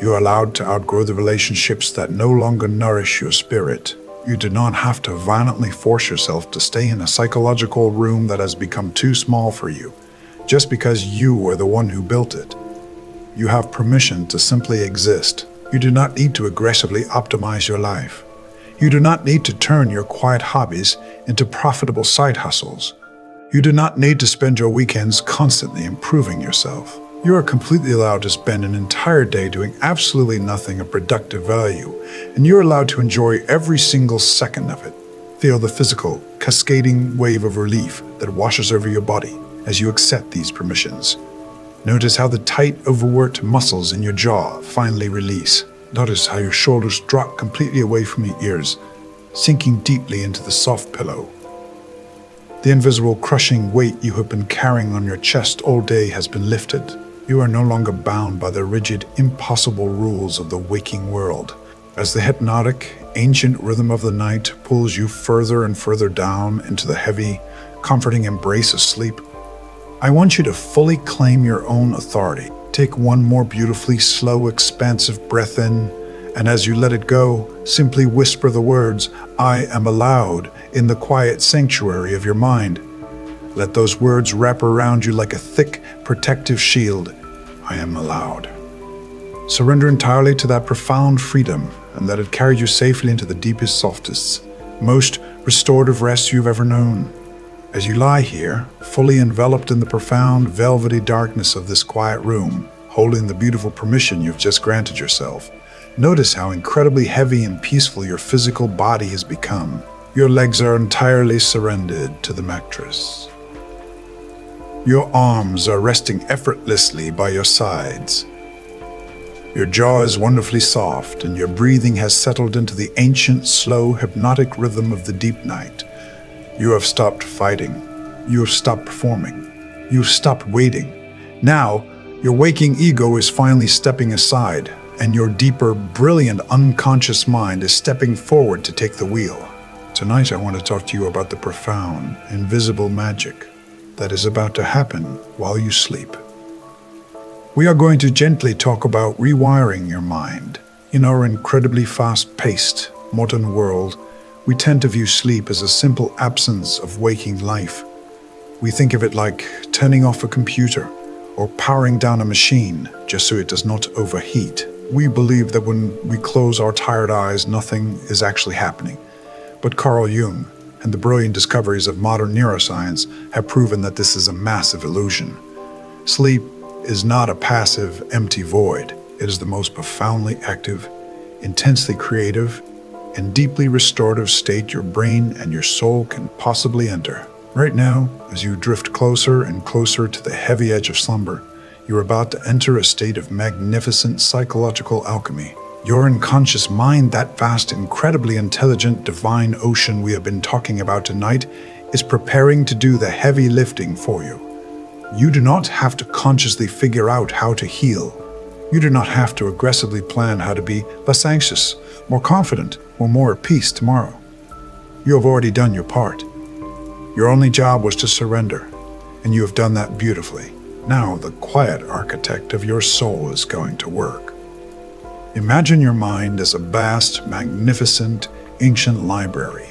You are allowed to outgrow the relationships that no longer nourish your spirit. You do not have to violently force yourself to stay in a psychological room that has become too small for you, just because you were the one who built it. You have permission to simply exist. You do not need to aggressively optimize your life. You do not need to turn your quiet hobbies into profitable side hustles. You do not need to spend your weekends constantly improving yourself. You are completely allowed to spend an entire day doing absolutely nothing of productive value, and you're allowed to enjoy every single second of it. Feel the physical, cascading wave of relief that washes over your body as you accept these permissions. Notice how the tight, overworked muscles in your jaw finally release. Notice how your shoulders drop completely away from your ears, sinking deeply into the soft pillow. The invisible crushing weight you have been carrying on your chest all day has been lifted. You are no longer bound by the rigid, impossible rules of the waking world. As the hypnotic, ancient rhythm of the night pulls you further and further down into the heavy, comforting embrace of sleep, I want you to fully claim your own authority. Take one more beautifully slow, expansive breath in, and as you let it go, simply whisper the words, I am allowed, in the quiet sanctuary of your mind. Let those words wrap around you like a thick, protective shield. I am allowed. Surrender entirely to that profound freedom and let it carry you safely into the deepest, softest, most restorative rest you've ever known. As you lie here, fully enveloped in the profound, velvety darkness of this quiet room, holding the beautiful permission you've just granted yourself, notice how incredibly heavy and peaceful your physical body has become. Your legs are entirely surrendered to the mattress. Your arms are resting effortlessly by your sides. Your jaw is wonderfully soft, and your breathing has settled into the ancient, slow, hypnotic rhythm of the deep night. You have stopped fighting. You have stopped performing. You have stopped waiting. Now, your waking ego is finally stepping aside, and your deeper, brilliant, unconscious mind is stepping forward to take the wheel. Tonight, I want to talk to you about the profound, invisible magic that is about to happen while you sleep. We are going to gently talk about rewiring your mind. In our incredibly fast-paced, modern world, we tend to view sleep as a simple absence of waking life. We think of it like turning off a computer or powering down a machine just so it does not overheat. We believe that when we close our tired eyes, nothing is actually happening. But Carl Jung and the brilliant discoveries of modern neuroscience have proven that this is a massive illusion. Sleep is not a passive, empty void. It is the most profoundly active, intensely creative, and deeply restorative state your brain and your soul can possibly enter. Right now, as you drift closer and closer to the heavy edge of slumber, you're about to enter a state of magnificent psychological alchemy. Your unconscious mind, that vast, incredibly intelligent, divine ocean we have been talking about tonight, is preparing to do the heavy lifting for you. You do not have to consciously figure out how to heal. You do not have to aggressively plan how to be less anxious, more confident, or more at peace tomorrow. You have already done your part. Your only job was to surrender, and you have done that beautifully. Now the quiet architect of your soul is going to work. Imagine your mind as a vast, magnificent, ancient library.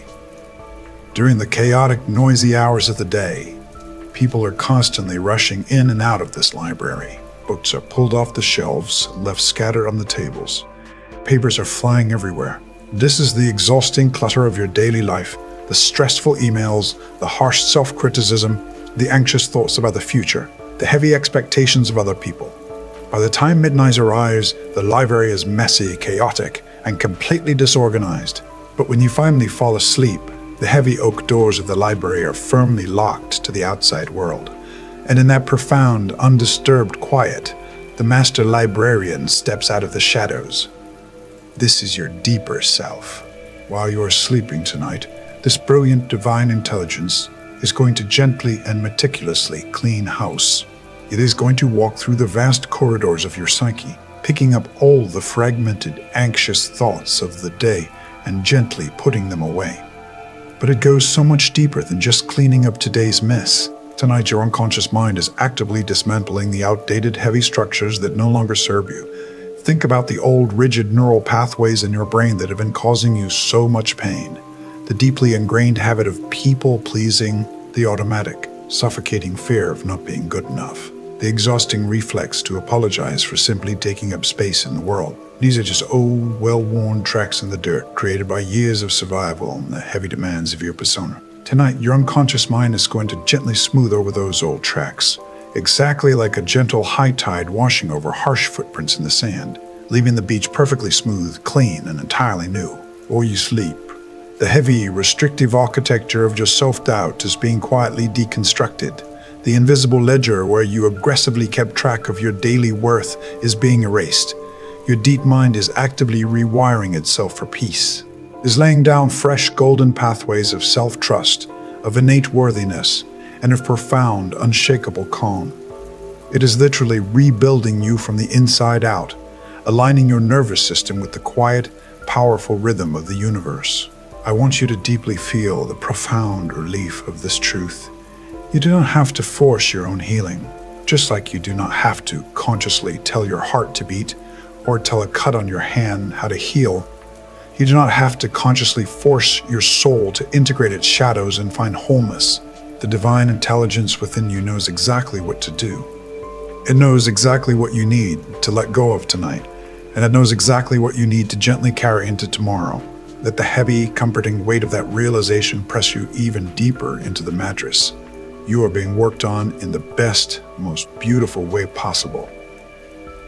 During the chaotic, noisy hours of the day, people are constantly rushing in and out of this library. Books are pulled off the shelves, left scattered on the tables. Papers are flying everywhere. This is the exhausting clutter of your daily life, the stressful emails, the harsh self-criticism, the anxious thoughts about the future, the heavy expectations of other people. By the time midnight arrives, the library is messy, chaotic, and completely disorganized. But when you finally fall asleep, the heavy oak doors of the library are firmly locked to the outside world. And in that profound, undisturbed quiet, the master librarian steps out of the shadows. This is your deeper self. While you are sleeping tonight, this brilliant divine intelligence is going to gently and meticulously clean house. It is going to walk through the vast corridors of your psyche, picking up all the fragmented, anxious thoughts of the day and gently putting them away. But it goes so much deeper than just cleaning up today's mess. Tonight, your unconscious mind is actively dismantling the outdated, heavy structures that no longer serve you. Think about the old, rigid neural pathways in your brain that have been causing you so much pain. The deeply ingrained habit of people-pleasing, the automatic, suffocating fear of not being good enough, the exhausting reflex to apologize for simply taking up space in the world. These are just old, well-worn tracks in the dirt created by years of survival and the heavy demands of your persona. Tonight, your unconscious mind is going to gently smooth over those old tracks, exactly like a gentle high tide washing over harsh footprints in the sand, leaving the beach perfectly smooth, clean, and entirely new. Or you sleep. The heavy, restrictive architecture of your self-doubt is being quietly deconstructed. The invisible ledger where you aggressively kept track of your daily worth is being erased. Your deep mind is actively rewiring itself for peace, is laying down fresh golden pathways of self-trust, of innate worthiness, and of profound, unshakable calm. It is literally rebuilding you from the inside out, aligning your nervous system with the quiet, powerful rhythm of the universe. I want you to deeply feel the profound relief of this truth. You do not have to force your own healing, just like you do not have to consciously tell your heart to beat or tell a cut on your hand how to heal. You do not have to consciously force your soul to integrate its shadows and find wholeness. The divine intelligence within you knows exactly what to do. It knows exactly what you need to let go of tonight, and it knows exactly what you need to gently carry into tomorrow. Let the heavy, comforting weight of that realization press you even deeper into the mattress. You are being worked on in the best, most beautiful way possible.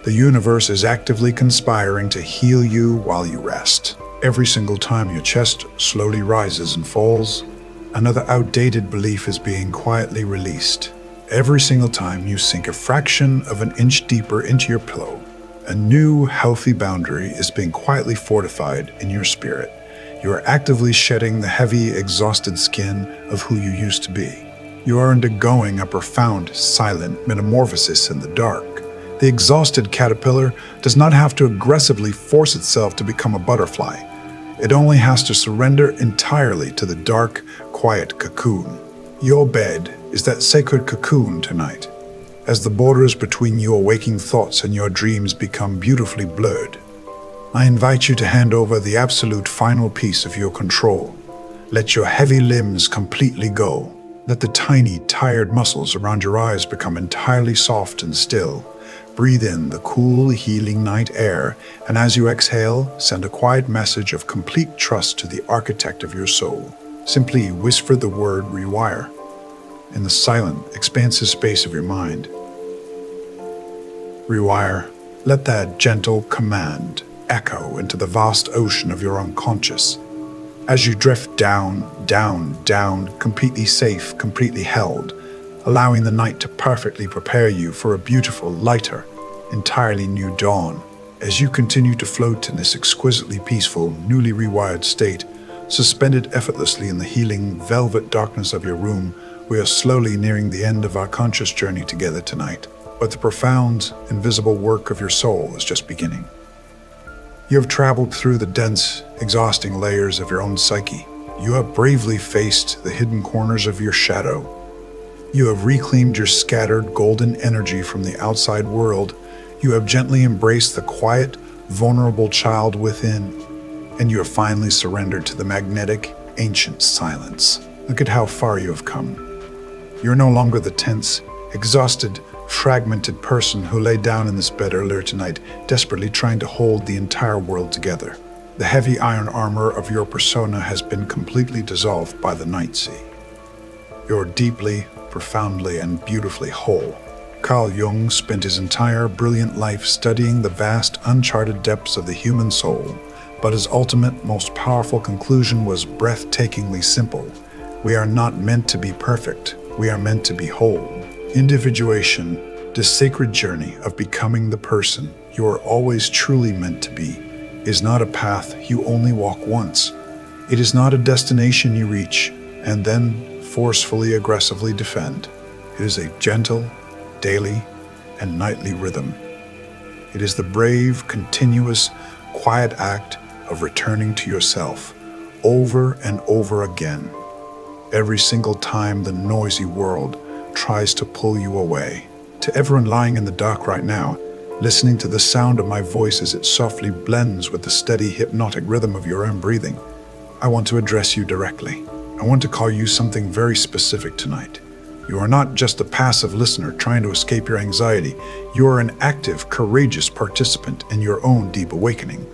The universe is actively conspiring to heal you while you rest. Every single time your chest slowly rises and falls, another outdated belief is being quietly released. Every single time you sink a fraction of an inch deeper into your pillow, A new, healthy boundary is being quietly fortified in your spirit. You are actively shedding the heavy, exhausted skin of who you used to be. You are undergoing a profound, silent metamorphosis in the dark. The exhausted caterpillar does not have to aggressively force itself to become a butterfly. It only has to surrender entirely to the dark, quiet cocoon. Your bed is that sacred cocoon tonight. As the borders between your waking thoughts and your dreams become beautifully blurred, I invite you to hand over the absolute final piece of your control. Let your heavy limbs completely go. Let the tiny, tired muscles around your eyes become entirely soft and still. Breathe in the cool, healing night air, and as you exhale, send a quiet message of complete trust to the architect of your soul. Simply whisper the word rewire in the silent, expansive space of your mind. Rewire. Let that gentle command echo into the vast ocean of your unconscious. As you drift down, down, down, completely safe, completely held, allowing the night to perfectly prepare you for a beautiful, lighter, entirely new dawn. As you continue to float in this exquisitely peaceful, newly rewired state, suspended effortlessly in the healing, velvet darkness of your room, we are slowly nearing the end of our conscious journey together tonight. But the profound, invisible work of your soul is just beginning. You have traveled through the dense, exhausting layers of your own psyche. You have bravely faced the hidden corners of your shadow. You have reclaimed your scattered golden energy from the outside world. You have gently embraced the quiet, vulnerable child within, and you have finally surrendered to the magnetic, ancient silence. Look at how far you have come. You are no longer the tense, exhausted, fragmented person who lay down in this bed earlier tonight, desperately trying to hold the entire world together. The heavy iron armor of your persona has been completely dissolved by the night sea. You're deeply, profoundly, and beautifully whole. Carl Jung spent his entire brilliant life studying the vast, uncharted depths of the human soul, but his ultimate, most powerful conclusion was breathtakingly simple. We are not meant to be perfect. We are meant to be whole. Individuation, this sacred journey of becoming the person you are always truly meant to be, is not a path you only walk once. It is not a destination you reach and then forcefully, aggressively defend. It is a gentle, daily, and nightly rhythm. It is the brave, continuous, quiet act of returning to yourself over and over again. Every single time the noisy world tries to pull you away. To everyone lying in the dark right now, listening to the sound of my voice as it softly blends with the steady, hypnotic rhythm of your own breathing, I want to address you directly. I want to call you something very specific tonight. You are not just a passive listener trying to escape your anxiety. You are an active, courageous participant in your own deep awakening.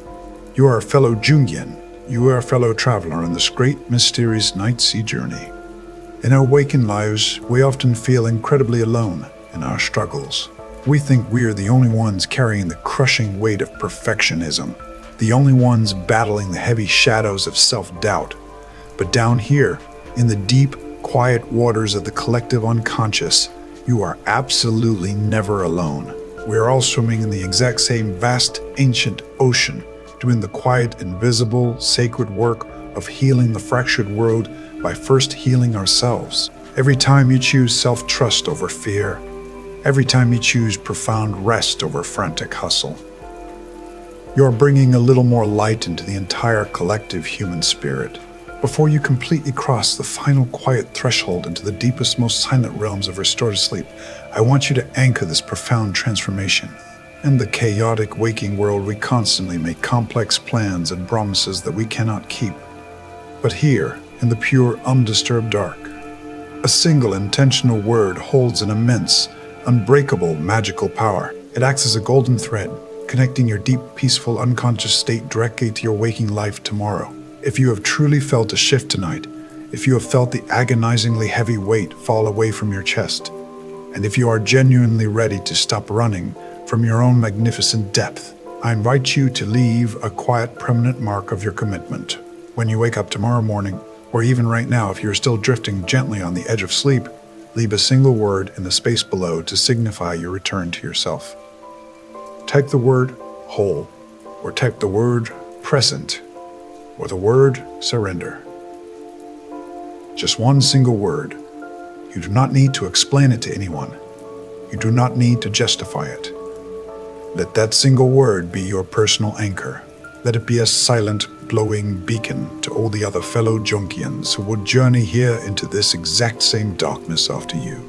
You are a fellow Jungian. You are a fellow traveler on this great, mysterious night sea journey. In our waking lives, we often feel incredibly alone in our struggles. We think we are the only ones carrying the crushing weight of perfectionism, the only ones battling the heavy shadows of self-doubt. But down here, in the deep, quiet waters of the collective unconscious, you are absolutely never alone. We are all swimming in the exact same vast, ancient ocean, doing the quiet, invisible, sacred work of healing the fractured world by first healing ourselves. Every time you choose self-trust over fear, every time you choose profound rest over frantic hustle, you're bringing a little more light into the entire collective human spirit. Before you completely cross the final quiet threshold into the deepest, most silent realms of restorative sleep, I want you to anchor this profound transformation. In the chaotic waking world, we constantly make complex plans and promises that we cannot keep. But here, in the pure, undisturbed dark, a single intentional word holds an immense, unbreakable, magical power. It acts as a golden thread, connecting your deep, peaceful, unconscious state directly to your waking life tomorrow. If you have truly felt a shift tonight, if you have felt the agonizingly heavy weight fall away from your chest, and if you are genuinely ready to stop running from your own magnificent depth, I invite you to leave a quiet, permanent mark of your commitment. When you wake up tomorrow morning, or even right now if you're still drifting gently on the edge of sleep, leave a single word in the space below to signify your return to yourself. Type the word whole, or type the word present, or the word surrender. Just one single word. You do not need to explain it to anyone. You do not need to justify it. Let that single word be your personal anchor. Let it be a silent, glowing beacon to all the other fellow Jungians who would journey here into this exact same darkness after you.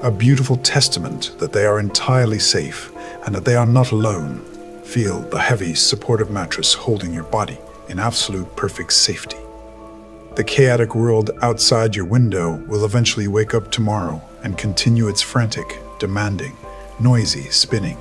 A beautiful testament that they are entirely safe and that they are not alone. Feel the heavy, supportive mattress holding your body in absolute perfect safety. The chaotic world outside your window will eventually wake up tomorrow and continue its frantic, demanding, noisy spinning.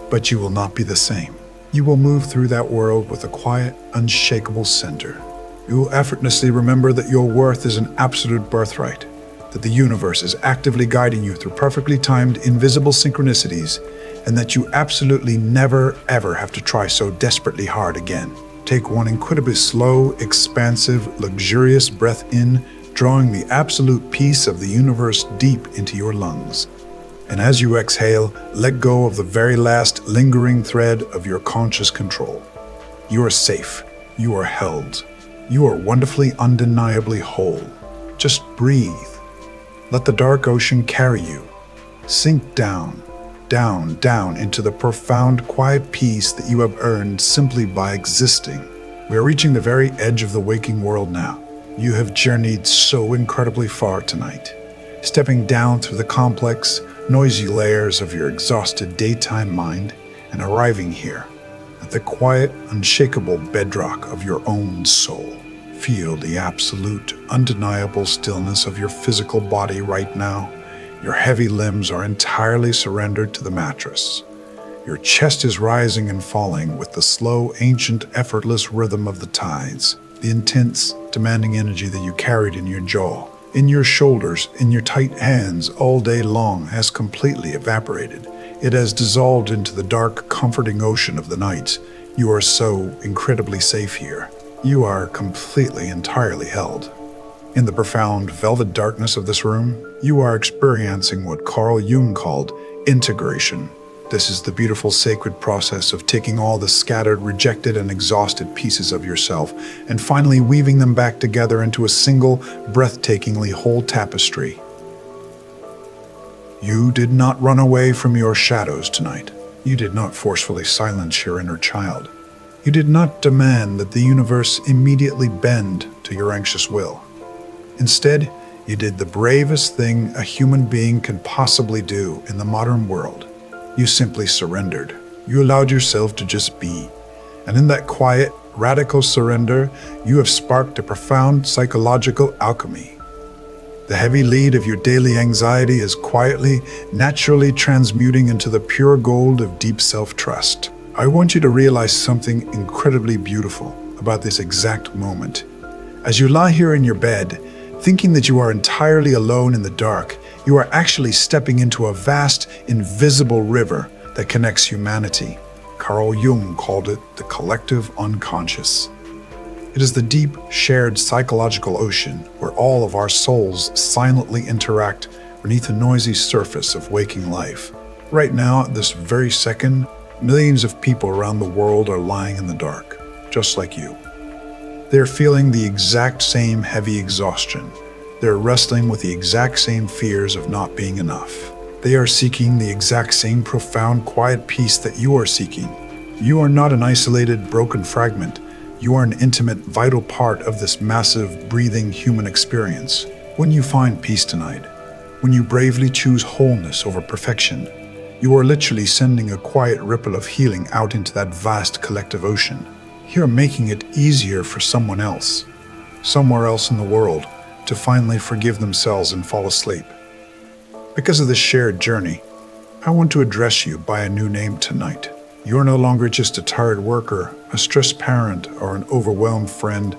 But you will not be the same. You will move through that world with a quiet, unshakable center. You will effortlessly remember that your worth is an absolute birthright, that the universe is actively guiding you through perfectly timed, invisible synchronicities, and that you absolutely never, ever have to try so desperately hard again. Take one incredibly slow, expansive, luxurious breath in, drawing the absolute peace of the universe deep into your lungs. And as you exhale, let go of the very last lingering thread of your conscious control. You are safe. You are held. You are wonderfully, undeniably whole. Just breathe. Let the dark ocean carry you. Sink down, down, down into the profound, quiet peace that you have earned simply by existing. We are reaching the very edge of the waking world now. You have journeyed so incredibly far tonight, stepping down through the complex, noisy layers of your exhausted daytime mind and arriving here at the quiet, unshakable bedrock of your own soul. Feel the absolute, undeniable stillness of your physical body right now. Your heavy limbs are entirely surrendered to the mattress. Your chest is rising and falling with the slow, ancient, effortless rhythm of the tides. The intense, demanding energy that you carried in your jaw, in your shoulders, in your tight hands all day long has completely evaporated. It has dissolved into the dark, comforting ocean of the night. You are so incredibly safe here. You are completely, entirely held. In the profound, velvet darkness of this room, you are experiencing what Carl Jung called integration. This is the beautiful, sacred process of taking all the scattered, rejected, and exhausted pieces of yourself and finally weaving them back together into a single, breathtakingly whole tapestry. You did not run away from your shadows tonight. You did not forcefully silence your inner child. You did not demand that the universe immediately bend to your anxious will. Instead, you did the bravest thing a human being can possibly do in the modern world. You simply surrendered. You allowed yourself to just be. And in that quiet, radical surrender, you have sparked a profound psychological alchemy. The heavy lead of your daily anxiety is quietly, naturally transmuting into the pure gold of deep self-trust. I want you to realize something incredibly beautiful about this exact moment. As you lie here in your bed, thinking that you are entirely alone in the dark, you are actually stepping into a vast, invisible river that connects humanity. Carl Jung called it the collective unconscious. It is the deep, shared psychological ocean where all of our souls silently interact beneath the noisy surface of waking life. Right now, at this very second, millions of people around the world are lying in the dark, just like you. They're feeling the exact same heavy exhaustion. They're wrestling with the exact same fears of not being enough. They are seeking the exact same profound, quiet peace that you are seeking. You are not an isolated, broken fragment. You are an intimate, vital part of this massive, breathing human experience. When you find peace tonight, when you bravely choose wholeness over perfection, you are literally sending a quiet ripple of healing out into that vast collective ocean. You're making it easier for someone else, somewhere else in the world, to finally forgive themselves and fall asleep. Because of this shared journey, I want to address you by a new name tonight. You're no longer just a tired worker, a stressed parent, or an overwhelmed friend.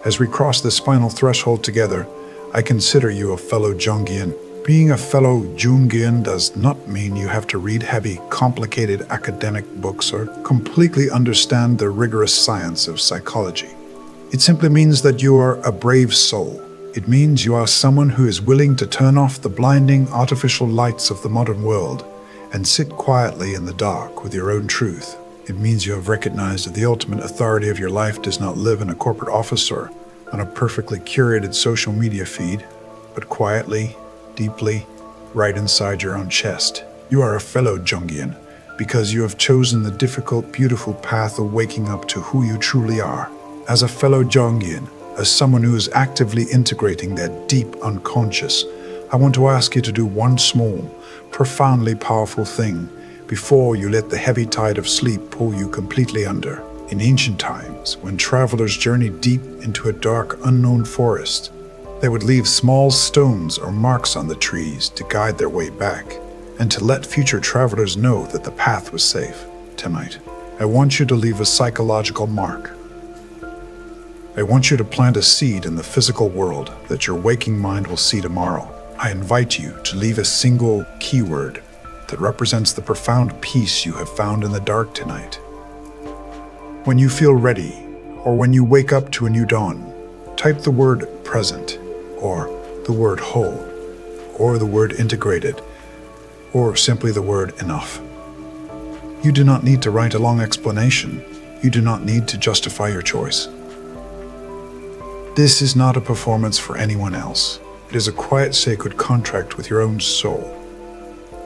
As we cross this final threshold together, I consider you a fellow Jungian. Being a fellow Jungian does not mean you have to read heavy, complicated academic books or completely understand the rigorous science of psychology. It simply means that you are a brave soul. It means you are someone who is willing to turn off the blinding, artificial lights of the modern world and sit quietly in the dark with your own truth. It means you have recognized that the ultimate authority of your life does not live in a corporate office or on a perfectly curated social media feed, but quietly, deeply, right inside your own chest. You are a fellow Jungian because you have chosen the difficult, beautiful path of waking up to who you truly are. As a fellow Jungian, as someone who is actively integrating that deep unconscious, I want to ask you to do one small, profoundly powerful thing before you let the heavy tide of sleep pull you completely under. In ancient times, when travelers journeyed deep into a dark, unknown forest, they would leave small stones or marks on the trees to guide their way back and to let future travelers know that the path was safe. Tonight, I want you to leave a psychological mark. I want you to plant a seed in the physical world that your waking mind will see tomorrow. I invite you to leave a single keyword that represents the profound peace you have found in the dark tonight. When you feel ready, or when you wake up to a new dawn, type the word present, or the word whole, or the word integrated, or simply the word enough. You do not need to write a long explanation. You do not need to justify your choice. This is not a performance for anyone else. It is a quiet, sacred contract with your own soul.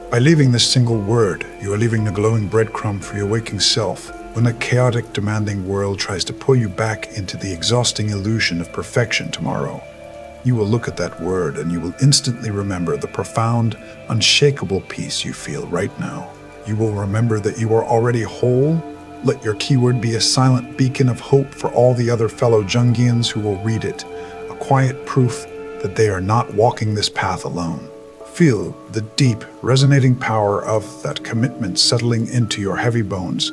By leaving this single word, you are leaving the glowing breadcrumb for your waking self. When a chaotic, demanding world tries to pull you back into the exhausting illusion of perfection tomorrow, you will look at that word and you will instantly remember the profound, unshakable peace you feel right now. You will remember that you are already whole. Let your keyword be a silent beacon of hope for all the other fellow Jungians who will read it, a quiet proof that they are not walking this path alone. Feel the deep, resonating power of that commitment settling into your heavy bones.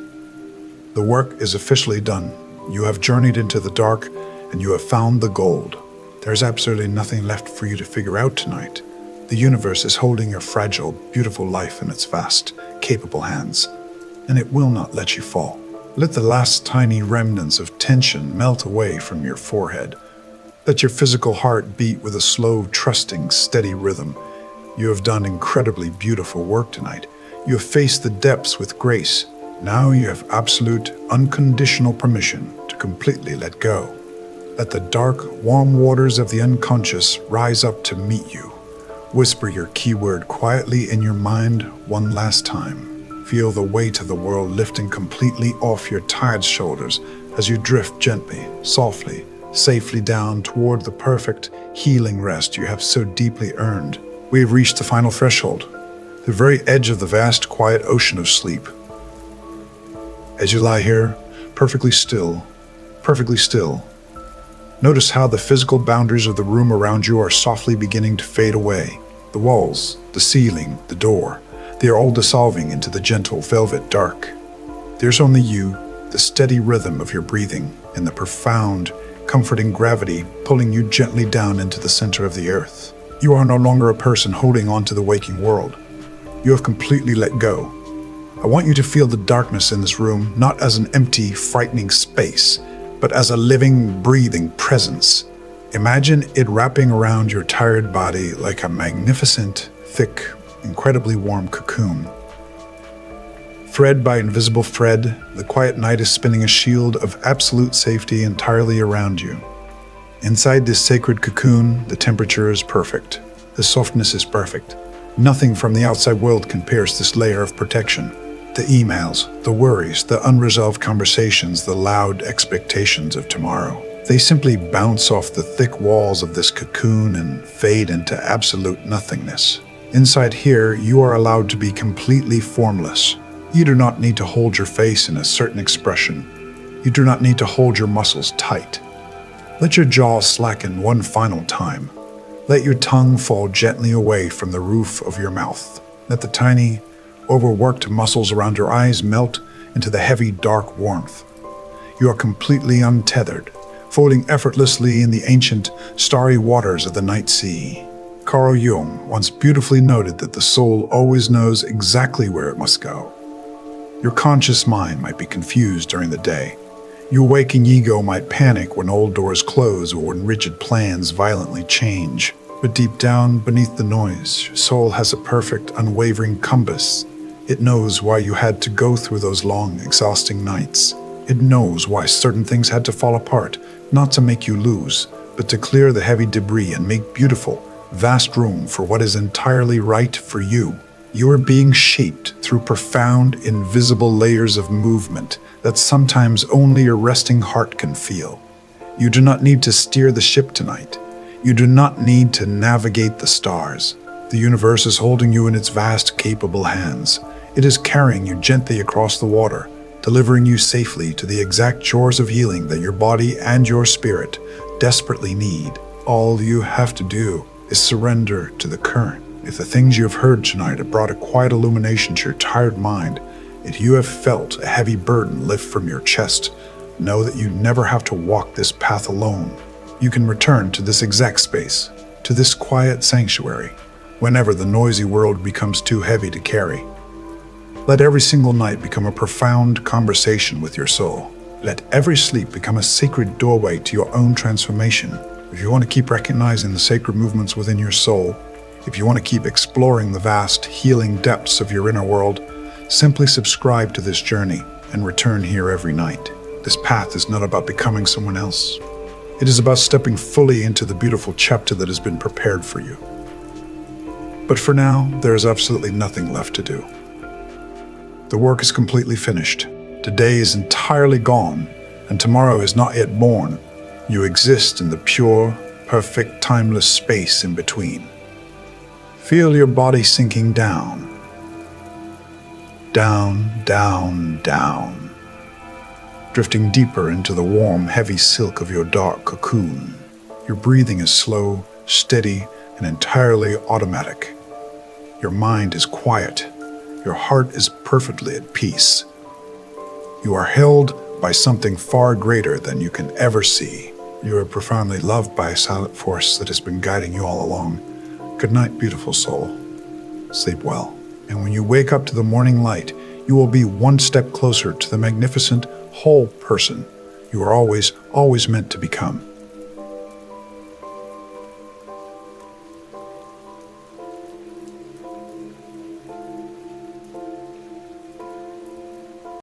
The work is officially done. You have journeyed into the dark and you have found the gold. There's absolutely nothing left for you to figure out tonight. The universe is holding your fragile, beautiful life in its vast, capable hands, and it will not let you fall. Let the last tiny remnants of tension melt away from your forehead. Let your physical heart beat with a slow, trusting, steady rhythm. You have done incredibly beautiful work tonight. You have faced the depths with grace. Now you have absolute, unconditional permission to completely let go. Let the dark, warm waters of the unconscious rise up to meet you. Whisper your keyword quietly in your mind one last time. Feel the weight of the world lifting completely off your tired shoulders as you drift gently, softly, safely down toward the perfect, healing rest you have so deeply earned. We have reached the final threshold, the very edge of the vast, quiet ocean of sleep. As you lie here, perfectly still, notice how the physical boundaries of the room around you are softly beginning to fade away. The walls, the ceiling, the door, they are all dissolving into the gentle velvet dark. There's only you, the steady rhythm of your breathing, and the profound, comforting gravity pulling you gently down into the center of the earth. You are no longer a person holding on to the waking world. You have completely let go. I want you to feel the darkness in this room not as an empty, frightening space, but as a living, breathing presence. Imagine it wrapping around your tired body like a magnificent, thick, incredibly warm cocoon. Thread by invisible thread, the quiet night is spinning a shield of absolute safety entirely around you. Inside this sacred cocoon, the temperature is perfect. The softness is perfect. Nothing from the outside world can pierce this layer of protection. The emails, the worries, the unresolved conversations, the loud expectations of tomorrow. They simply bounce off the thick walls of this cocoon and fade into absolute nothingness. Inside here, you are allowed to be completely formless. You do not need to hold your face in a certain expression. You do not need to hold your muscles tight. Let your jaw slacken one final time. Let your tongue fall gently away from the roof of your mouth. Let the tiny, overworked muscles around your eyes melt into the heavy, dark warmth. You are completely untethered, floating effortlessly in the ancient, starry waters of the night sea. Carl Jung once beautifully noted that the soul always knows exactly where it must go. Your conscious mind might be confused during the day. Your waking ego might panic when old doors close or when rigid plans violently change. But deep down, beneath the noise, your soul has a perfect, unwavering compass. It knows why you had to go through those long, exhausting nights. It knows why certain things had to fall apart, not to make you lose, but to clear the heavy debris and make beautiful, vast room for what is entirely right for you. You are being shaped through profound, invisible layers of movement that sometimes only a resting heart can feel. You do not need to steer the ship tonight. You do not need to navigate the stars. The universe is holding you in its vast, capable hands. It is carrying you gently across the water, delivering you safely to the exact shores of healing that your body and your spirit desperately need. All you have to do is surrender to the current. If the things you have heard tonight have brought a quiet illumination to your tired mind, if you have felt a heavy burden lift from your chest, know that you never have to walk this path alone. You can return to this exact space, to this quiet sanctuary, whenever the noisy world becomes too heavy to carry. Let every single night become a profound conversation with your soul. Let every sleep become a sacred doorway to your own transformation. If you want to keep recognizing the sacred movements within your soul, if you want to keep exploring the vast, healing depths of your inner world, simply subscribe to this journey and return here every night. This path is not about becoming someone else. It is about stepping fully into the beautiful chapter that has been prepared for you. But for now, there is absolutely nothing left to do. The work is completely finished. Today is entirely gone, and tomorrow is not yet born. You exist in the pure, perfect, timeless space in between. Feel your body sinking down. Down, down, down. Drifting deeper into the warm, heavy silk of your dark cocoon. Your breathing is slow, steady, and entirely automatic. Your mind is quiet. Your heart is perfectly at peace. You are held by something far greater than you can ever see. You are profoundly loved by a silent force that has been guiding you all along. Good night, beautiful soul. Sleep well. And when you wake up to the morning light, you will be one step closer to the magnificent, whole person you are always meant to become.